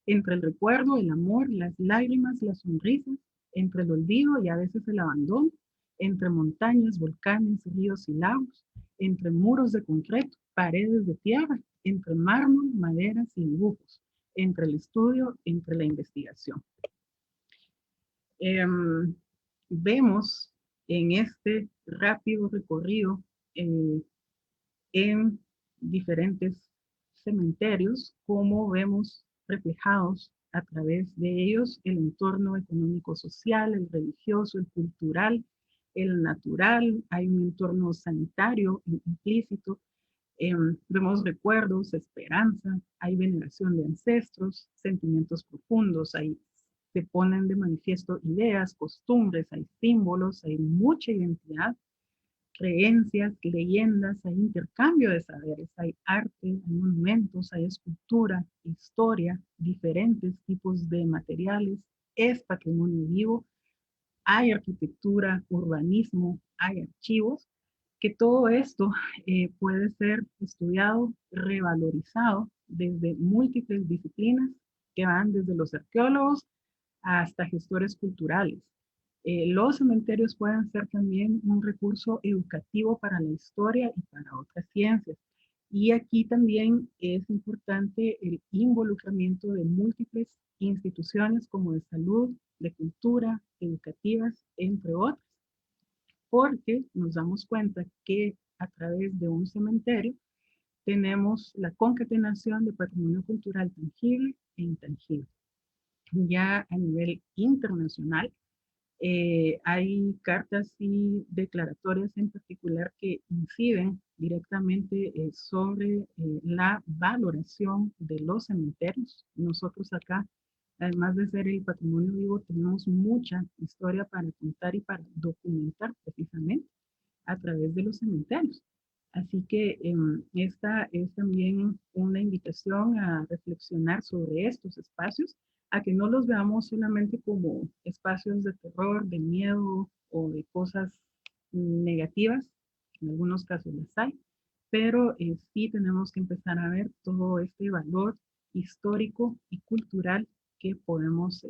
Entre el recuerdo, el amor, las lágrimas, las sonrisas, entre el olvido y a veces el abandono, entre montañas, volcanes, ríos y lagos, entre muros de concreto, paredes de tierra, entre mármol, maderas y dibujos, entre el estudio, entre la investigación. vemos en este rápido recorrido en diferentes cementerios cómo vemos reflejados a través de ellos el entorno económico-social, el religioso, el cultural, el natural, hay un entorno sanitario implícito, vemos recuerdos, esperanza, hay veneración de ancestros, sentimientos profundos, hay, se ponen de manifiesto ideas, costumbres, hay símbolos, hay mucha identidad, creencias, leyendas, hay intercambio de saberes, hay arte, hay monumentos, hay escultura, historia, diferentes tipos de materiales, es patrimonio vivo, hay arquitectura, urbanismo, hay archivos, que todo esto puede ser estudiado, revalorizado desde múltiples disciplinas que van desde los arqueólogos hasta gestores culturales. Los cementerios pueden ser también un recurso educativo para la historia y para otras ciencias. Y aquí también es importante el involucramiento de múltiples instituciones como de salud, de cultura, educativas, entre otras, porque nos damos cuenta que a través de un cementerio tenemos la concatenación de patrimonio cultural tangible e intangible. Ya a nivel internacional, hay cartas y declaratorias en particular que inciden directamente sobre la valoración de los cementerios. Nosotros acá, además de ser el patrimonio vivo, tenemos mucha historia para contar y para documentar precisamente a través de los cementerios. Así que esta es también una invitación a reflexionar sobre estos espacios, a que no los veamos solamente como espacios de terror, de miedo o de cosas negativas, en algunos casos las hay, pero sí tenemos que empezar a ver todo este valor histórico y cultural que podemos,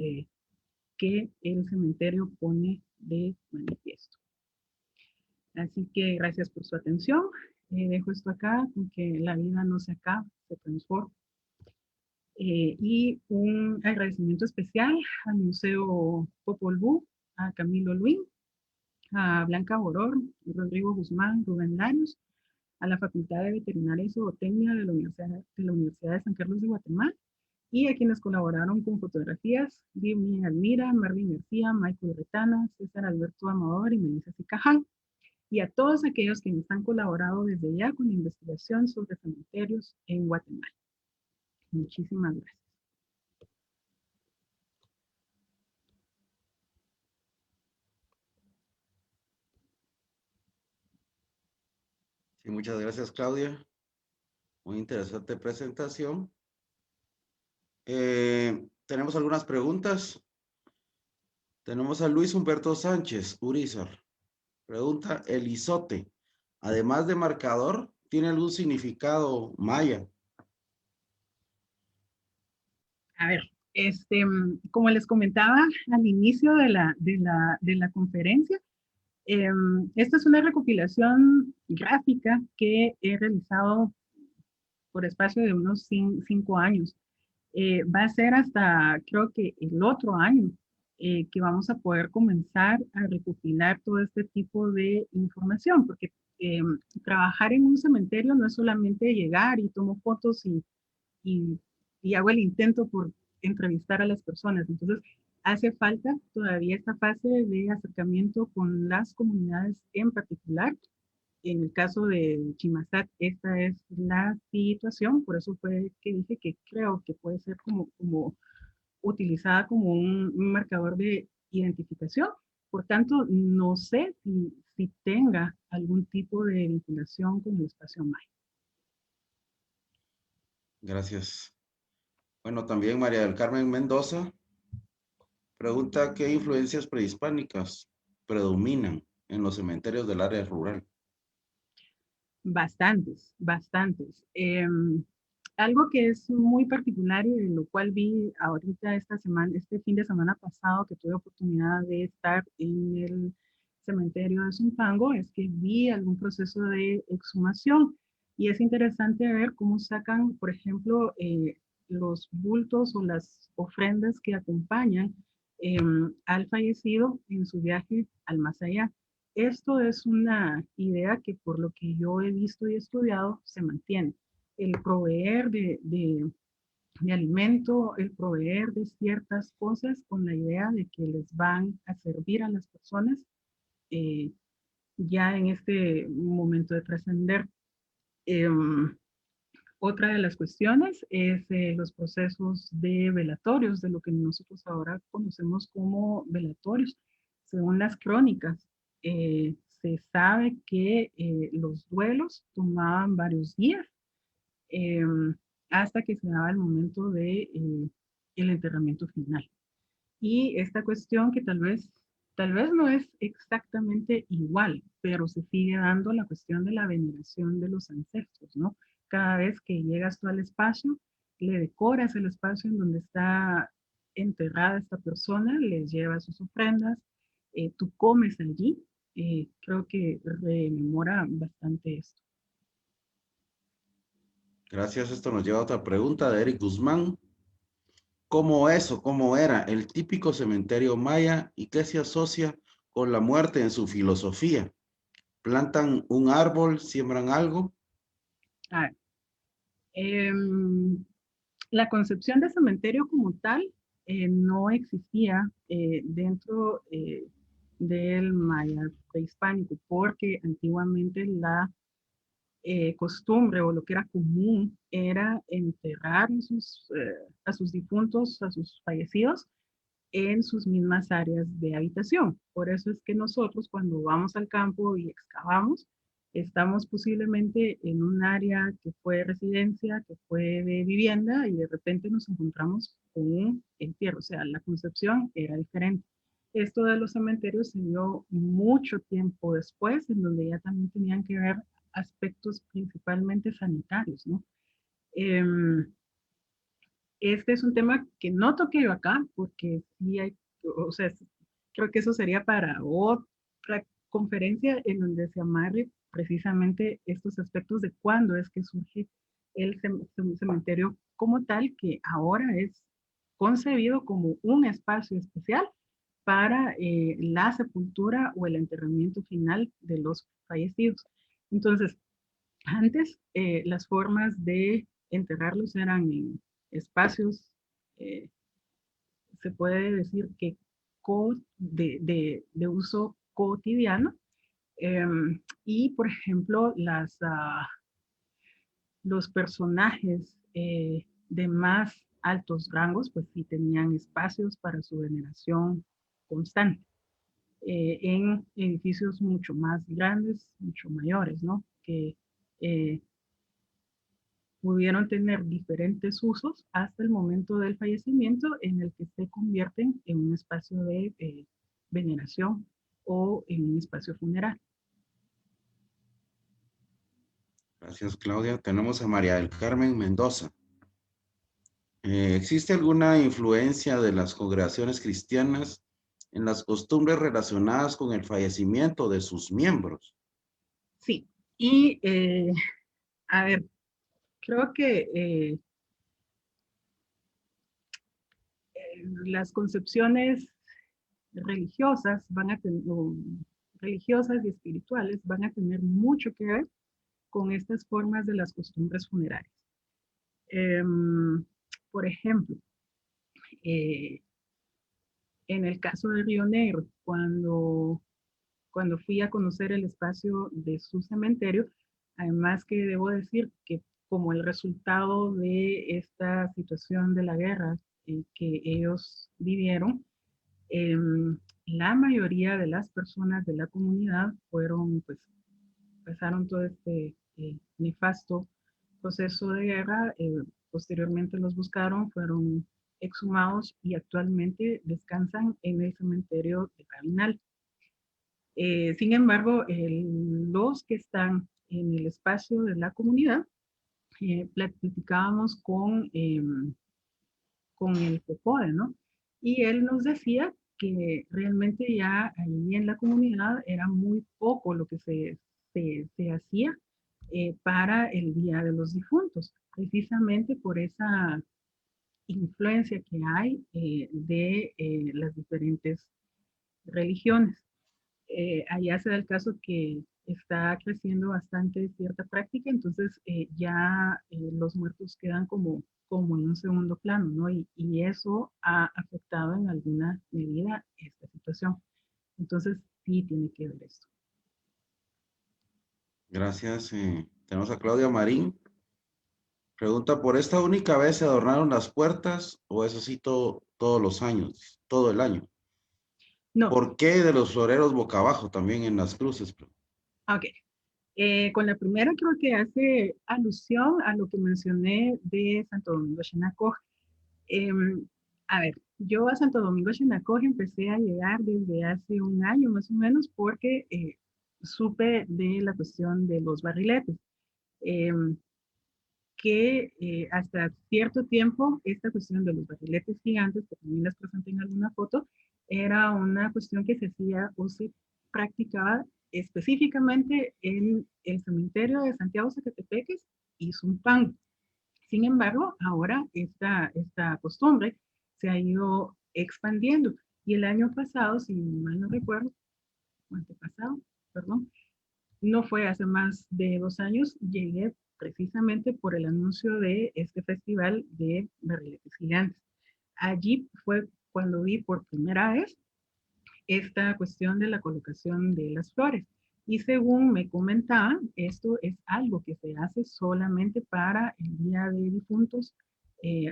que el cementerio pone de manifiesto. Así que gracias por su atención. Dejo esto acá, porque la vida no se acaba, se transforma. Y un agradecimiento especial al Museo Popol Vuh, a Camilo Luín, a Blanca Boror, Rodrigo Guzmán, Rubén Larios, a la Facultad de Veterinaria y Zootecnia de la Universidad de San Carlos de Guatemala, y a quienes colaboraron con fotografías, Vivian Almira, Marvin García, Michael Retana, César Alberto Amador y Melissa Cicajal, y a todos aquellos quienes han colaborado desde ya con la investigación sobre cementerios en Guatemala. Muchísimas gracias. Sí, muchas gracias, Claudia. Muy interesante presentación. Tenemos algunas preguntas. Tenemos a Luis Humberto Sánchez, Urizar. Pregunta, ¿el izote, además de marcador, tiene algún significado maya? A ver, como les comentaba al inicio de la conferencia, esta es una recopilación gráfica que he realizado por espacio de unos 5 años. Va a ser hasta, creo que el otro año, que vamos a poder comenzar a recopilar todo este tipo de información, porque trabajar en un cementerio no es solamente llegar y tomo fotos y, y hago el intento por entrevistar a las personas. Entonces, hace falta todavía esta fase de acercamiento con las comunidades en particular. En el caso de Chimasat, esta es la situación, por eso fue que dije que creo que puede ser como utilizada como un marcador de identificación. Por tanto, no sé si tenga algún tipo de vinculación con el espacio maya. Gracias. Bueno, también María del Carmen Mendoza pregunta, ¿qué influencias prehispánicas predominan en los cementerios del área rural? Bastantes, bastantes. Algo que es muy particular y de lo cual vi ahorita esta semana, este fin de semana pasado que tuve oportunidad de estar en el cementerio de Zumpango, es que vi algún proceso de exhumación y es interesante ver cómo sacan, por ejemplo, los bultos o las ofrendas que acompañan al fallecido en su viaje al más allá. Esto es una idea que por lo que yo he visto y estudiado se mantiene. El proveer de alimento, el proveer de ciertas cosas con la idea de que les van a servir a las personas eh, ya en este momento de trascender. Otra de las cuestiones es los procesos de velatorios, de lo que nosotros ahora conocemos como velatorios. Según las crónicas, se sabe que los duelos tomaban varios días eh, hasta que se daba el momento de el enterramiento final. Y esta cuestión que tal vez no es exactamente igual, pero se sigue dando la cuestión de la veneración de los ancestros, ¿no? Cada vez que llegas tú al espacio, le decoras el espacio en donde está enterrada esta persona, les llevas sus ofrendas, tú comes allí, creo que rememora bastante esto. Gracias. Esto nos lleva a otra pregunta de Eric Guzmán. ¿Cómo es o cómo era el típico cementerio maya y qué se asocia con la muerte en su filosofía? ¿Plantan un árbol, siembran algo? A ver, em, la concepción de cementerio como tal no existía dentro del maya prehispánico, porque antiguamente la costumbre o lo que era común era enterrar a sus difuntos, a sus fallecidos, en sus mismas áreas de habitación. Por eso es que nosotros cuando vamos al campo y excavamos, estamos posiblemente en un área que fue residencia, que fue de vivienda y de repente nos encontramos con un entierro. O sea, la concepción era diferente. Esto de los cementerios se dio mucho tiempo después, en donde ya también tenían que ver aspectos principalmente sanitarios, ¿no? Este es un tema que no toqué yo acá, porque sí hay, o sea, creo que eso sería para otra conferencia en donde se amarre precisamente estos aspectos de cuándo es que surge el cementerio como tal, que ahora es concebido como un espacio especial para la sepultura o el enterramiento final de los fallecidos. Entonces, antes las formas de enterrarlos eran en espacios, eh, se puede decir que de uso cotidiano. Y, por ejemplo, los personajes de más altos rangos, pues sí tenían espacios para su veneración constante en edificios mucho más grandes, mucho mayores, ¿no? Que eh, pudieron tener diferentes usos hasta el momento del fallecimiento en el que se convierten en un espacio de veneración o en un espacio funeral. Gracias, Claudia. Tenemos a María del Carmen Mendoza. ¿Existe alguna influencia de las congregaciones cristianas en las costumbres relacionadas con el fallecimiento de sus miembros? Sí, y a ver, creo que las concepciones religiosas van a tener, religiosas y espirituales van a tener mucho que ver con estas formas de las costumbres funerarias. Por ejemplo, eh, en el caso de Río Negro, cuando fui a conocer el espacio de su cementerio, además que debo decir que como el resultado de esta situación de la guerra que ellos vivieron, eh, la mayoría de las personas de la comunidad fueron, pues, pasaron todo este nefasto proceso de guerra, posteriormente los buscaron, fueron exhumados y actualmente descansan en el cementerio de Cabinal. Sin embargo, los que están en el espacio de la comunidad, platicábamos con el CEPODE, ¿no? Y él nos decía que realmente ya ahí en la comunidad era muy poco lo que se hacía para el Día de los Difuntos, precisamente por esa influencia que hay de las diferentes religiones. Allá se da el caso que está creciendo bastante cierta práctica, entonces ya los muertos quedan como en un segundo plano, ¿no? Y eso ha afectado en alguna medida esta situación. Entonces, sí tiene que ver esto. Gracias. Tenemos a Claudia Marín. Pregunta, ¿por esta única vez se adornaron las puertas o es así todos los años, todo el año? No, ¿Por qué de los floreros boca abajo también en las cruces? ok. Con la primera creo que hace alusión a lo que mencioné de Santo Domingo Xinacoj. Em, a ver, yo a Santo Domingo Xinacoj empecé a llegar desde hace un año más o menos porque supe de la cuestión de los barriletes. Em, que hasta cierto tiempo esta cuestión de los barriletes gigantes, que también les presenté en alguna foto, era una cuestión que se hacía o se practicaba específicamente en el cementerio de Santiago Zacatepeques y Zumpango. Sin embargo, ahora esta costumbre se ha ido expandiendo y el año pasado, si mal no recuerdo, o antepasado, perdón, no fue hace más de 2 años, llegué precisamente por el anuncio de este festival de barriletes gigantes. Allí fue cuando vi por primera vez esta cuestión de la colocación de las flores. Y según me comentaban, esto es algo que se hace solamente para el Día de Difuntos,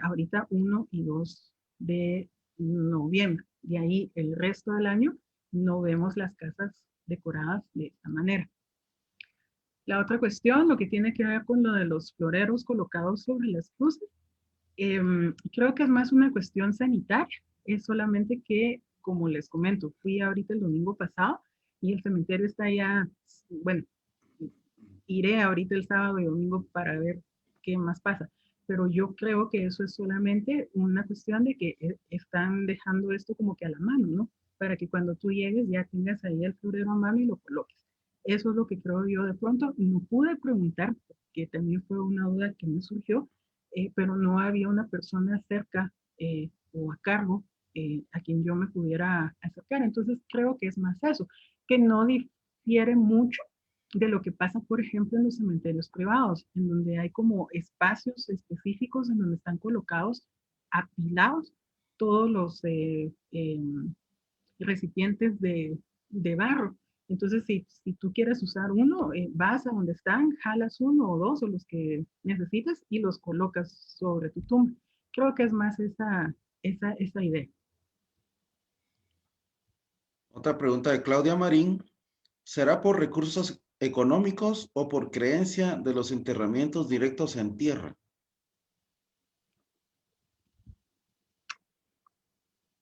ahorita 1 y 2 de noviembre. De ahí el resto del año no vemos las casas decoradas de esta manera. La otra cuestión, lo que tiene que ver con lo de los floreros colocados sobre las cruces, creo que es más una cuestión sanitaria. Es solamente que, como les comento, fui ahorita el domingo pasado y el cementerio está ya, bueno, iré ahorita el sábado y domingo para ver qué más pasa. Pero yo creo que eso es solamente una cuestión de que están dejando esto como que a la mano, ¿no? Para que cuando tú llegues ya tengas ahí el florero a mano y lo coloques. Eso es lo que creo yo de pronto. No pude preguntar, porque también fue una duda que me surgió, pero no había una persona cerca o a cargo a quien yo me pudiera acercar. Entonces creo que es más eso, que no difiere mucho de lo que pasa, por ejemplo, en los cementerios privados, en donde hay como espacios específicos en donde están colocados, apilados, todos los recipientes de barro. Entonces, si tú quieres usar uno, vas a donde están, jalas uno o dos o los que necesitas y los colocas sobre tu tumba. Creo que es más esa idea. Otra pregunta de Claudia Marín. ¿Será por recursos económicos o por creencia de los enterramientos directos en tierra?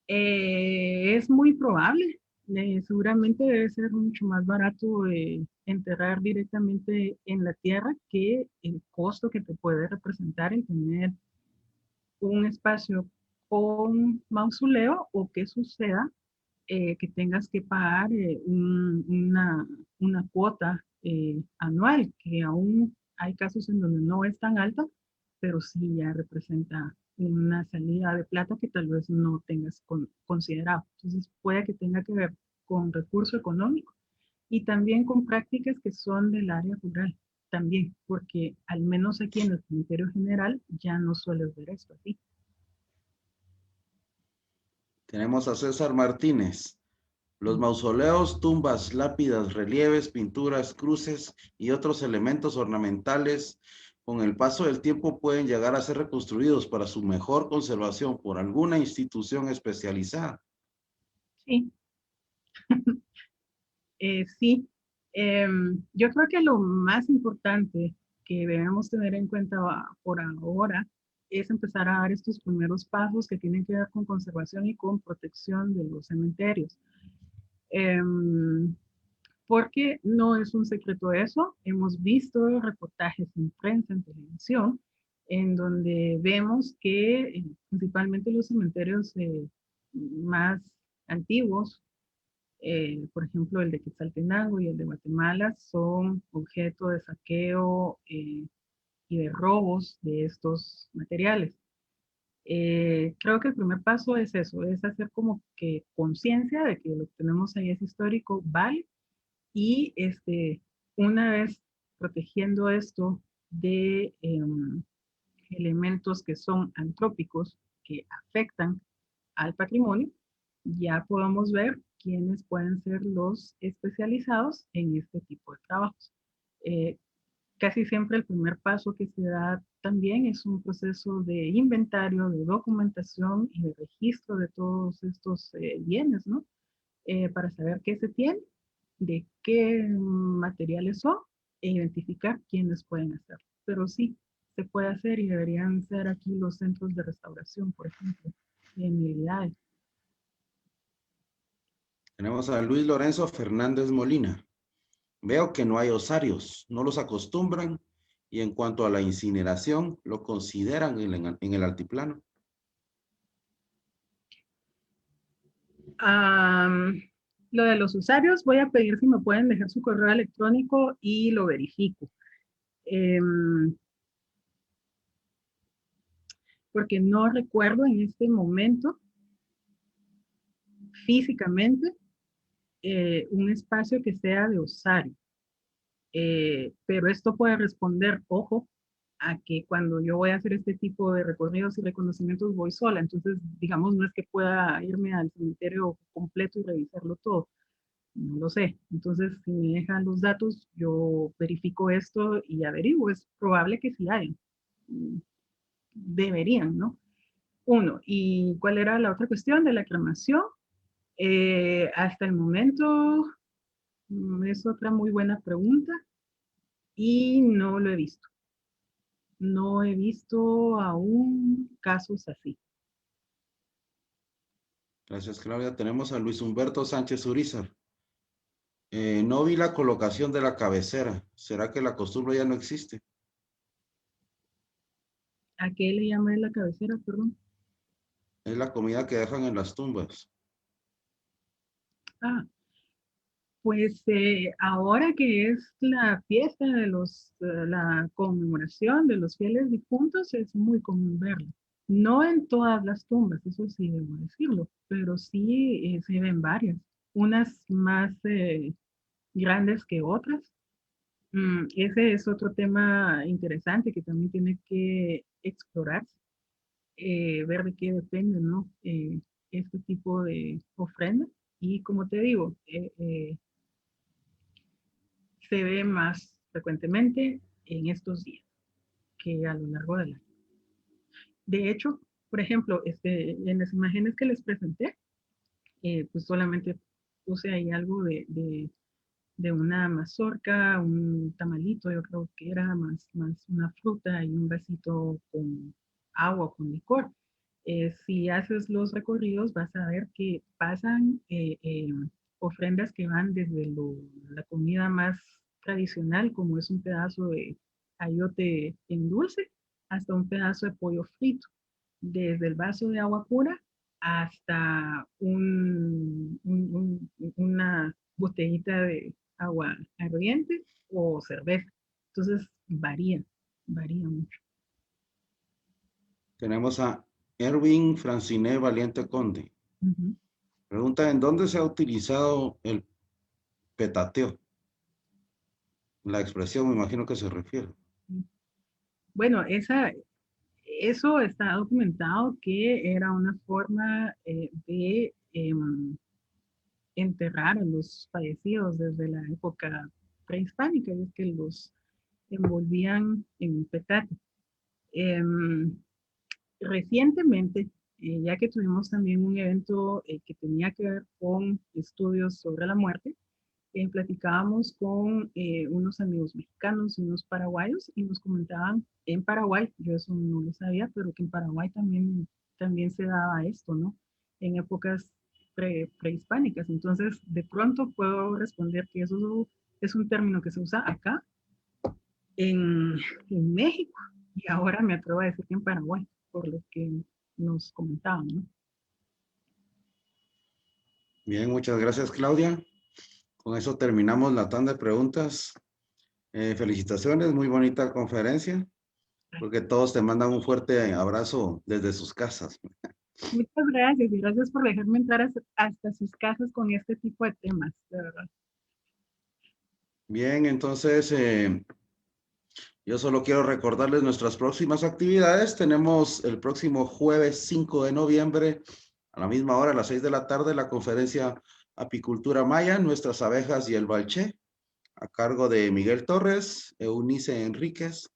Es muy probable. Seguramente debe ser mucho más barato enterrar directamente en la tierra que el costo que te puede representar el tener un espacio con mausoleo o que suceda que tengas que pagar una cuota anual, que aún hay casos en donde no es tan alta, pero sí ya representa una salida de plata que tal vez no tengas considerado. Entonces puede que tenga que ver con recurso económico y también con prácticas que son del área rural, también, porque al menos aquí en el cementerio general ya no sueles ver esto así. Tenemos a César Martínez. Los mausoleos, tumbas, lápidas, relieves, pinturas, cruces y otros elementos ornamentales con el paso del tiempo pueden llegar a ser reconstruidos para su mejor conservación por alguna institución especializada. Sí, sí, yo creo que lo más importante que debemos tener en cuenta por ahora es empezar a dar estos primeros pasos que tienen que ver con conservación y con protección de los cementerios. Em, Porque no es un secreto eso, hemos visto reportajes en prensa, en televisión, en donde vemos que principalmente los cementerios más antiguos, por ejemplo, el de Quetzaltenango y el de Guatemala, son objeto de saqueo y de robos de estos materiales. Creo que el primer paso es eso, es hacer como que conciencia de que lo que tenemos ahí es histórico, vale, y una vez protegiendo esto de elementos que son antrópicos, que afectan al patrimonio, ya podemos ver quiénes pueden ser los especializados en este tipo de trabajos. Eh, Casi siempre el primer paso que se da también es un proceso de inventario, de documentación y de registro de todos estos bienes, ¿no? Para saber qué se tiene, de qué materiales son e identificar quiénes pueden hacerlo. Pero sí, se puede hacer y deberían ser aquí los centros de restauración, por ejemplo, en unidades. Tenemos a Luis Lorenzo Fernández Molina. Veo que no hay osarios, no los acostumbran y en cuanto a la incineración, lo consideran en el altiplano. Lo de los usuarios, voy a pedir si me pueden dejar su correo electrónico y lo verifico. Porque no recuerdo en este momento físicamente un espacio que sea de osario. Pero esto puede responder, ojo, a que cuando yo voy a hacer este tipo de recorridos y reconocimientos voy sola. Entonces, digamos, no es que pueda irme al cementerio completo y revisarlo todo. No lo sé. Entonces, si me dejan los datos, yo verifico esto y averiguo. Es probable que sí hay. Deberían, ¿no? Uno. ¿Y cuál era la otra cuestión de la cremación? Hasta el momento, es otra muy buena pregunta y no lo he visto. No he visto aún casos así. Gracias, Claudia. Tenemos a Luis Humberto Sánchez Urizar. No vi la colocación de la cabecera. ¿Será que la costumbre ya no existe? ¿A qué le llaman la cabecera, perdón? Es la comida que dejan en las tumbas. Ah, pues ahora que es la fiesta de la conmemoración de los fieles difuntos, es muy común verlo. No en todas las tumbas, eso sí debo decirlo, pero sí se ven varias, unas más grandes que otras. Ese es otro tema interesante que también tiene que explorarse, ver de qué depende, ¿no? Este tipo de ofrenda. Y como te digo, se ve más frecuentemente en estos días que a lo largo del año. De hecho, por ejemplo, en las imágenes que les presenté, pues solamente puse ahí algo de una mazorca, un tamalito, yo creo que era más una fruta y un vasito con agua, con licor. Si haces los recorridos, vas a ver que pasan ofrendas que van desde la comida más tradicional, como es un pedazo de ayote en dulce, hasta un pedazo de pollo frito, desde el vaso de agua pura hasta una botellita de agua ardiente o cerveza. Entonces varía mucho. Tenemos a Erwin Franciné Valiente Conde. Ujú. Pregunta, ¿en dónde se ha utilizado el petateo? La expresión, me imagino que se refiere. Bueno, eso está documentado que era una forma de enterrar a los fallecidos desde la época prehispánica, y es que los envolvían en petate. Em, Recientemente, ya que tuvimos también un evento que tenía que ver con estudios sobre la muerte, platicábamos con unos amigos mexicanos y unos paraguayos y nos comentaban en Paraguay, yo eso no lo sabía, pero que en Paraguay también se daba esto, ¿no? En épocas prehispánicas. Entonces, de pronto puedo responder que eso es un término que se usa acá en, en México y ahora me atrevo a decir que en Paraguay, por lo que nos comentaban, ¿no? Bien, muchas gracias, Claudia. Con eso terminamos la tanda de preguntas. Felicitaciones, muy bonita conferencia. porque todos te mandan un fuerte abrazo desde sus casas. Muchas gracias y gracias por dejarme entrar hasta sus casas con este tipo de temas, de verdad. Bien, entonces yo solo quiero recordarles nuestras próximas actividades. Tenemos el próximo jueves 5 de noviembre a la misma hora, a las 6 de la tarde, la conferencia Apicultura Maya, Nuestras Abejas y el Balché, a cargo de Miguel Torres, Eunice Enríquez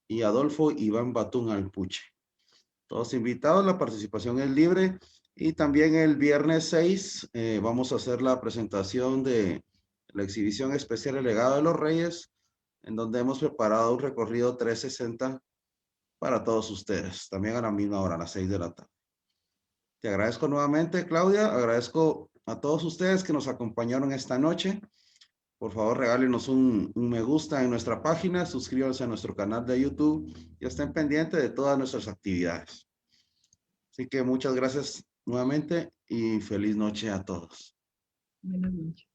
y Adolfo Iván Batún Alpuche. Todos invitados, la participación es libre. Y también el viernes 6 vamos a hacer la presentación de la exhibición especial El Legado de los Reyes, en donde hemos preparado un recorrido 360 para todos ustedes, también a la misma hora, a las 6 de la tarde. Te agradezco nuevamente, Claudia, agradezco a todos ustedes que nos acompañaron esta noche. Por favor, regálenos un me gusta en nuestra página, suscríbanse a nuestro canal de YouTube y estén pendientes de todas nuestras actividades. Así que muchas gracias nuevamente y feliz noche a todos. Buenas noches.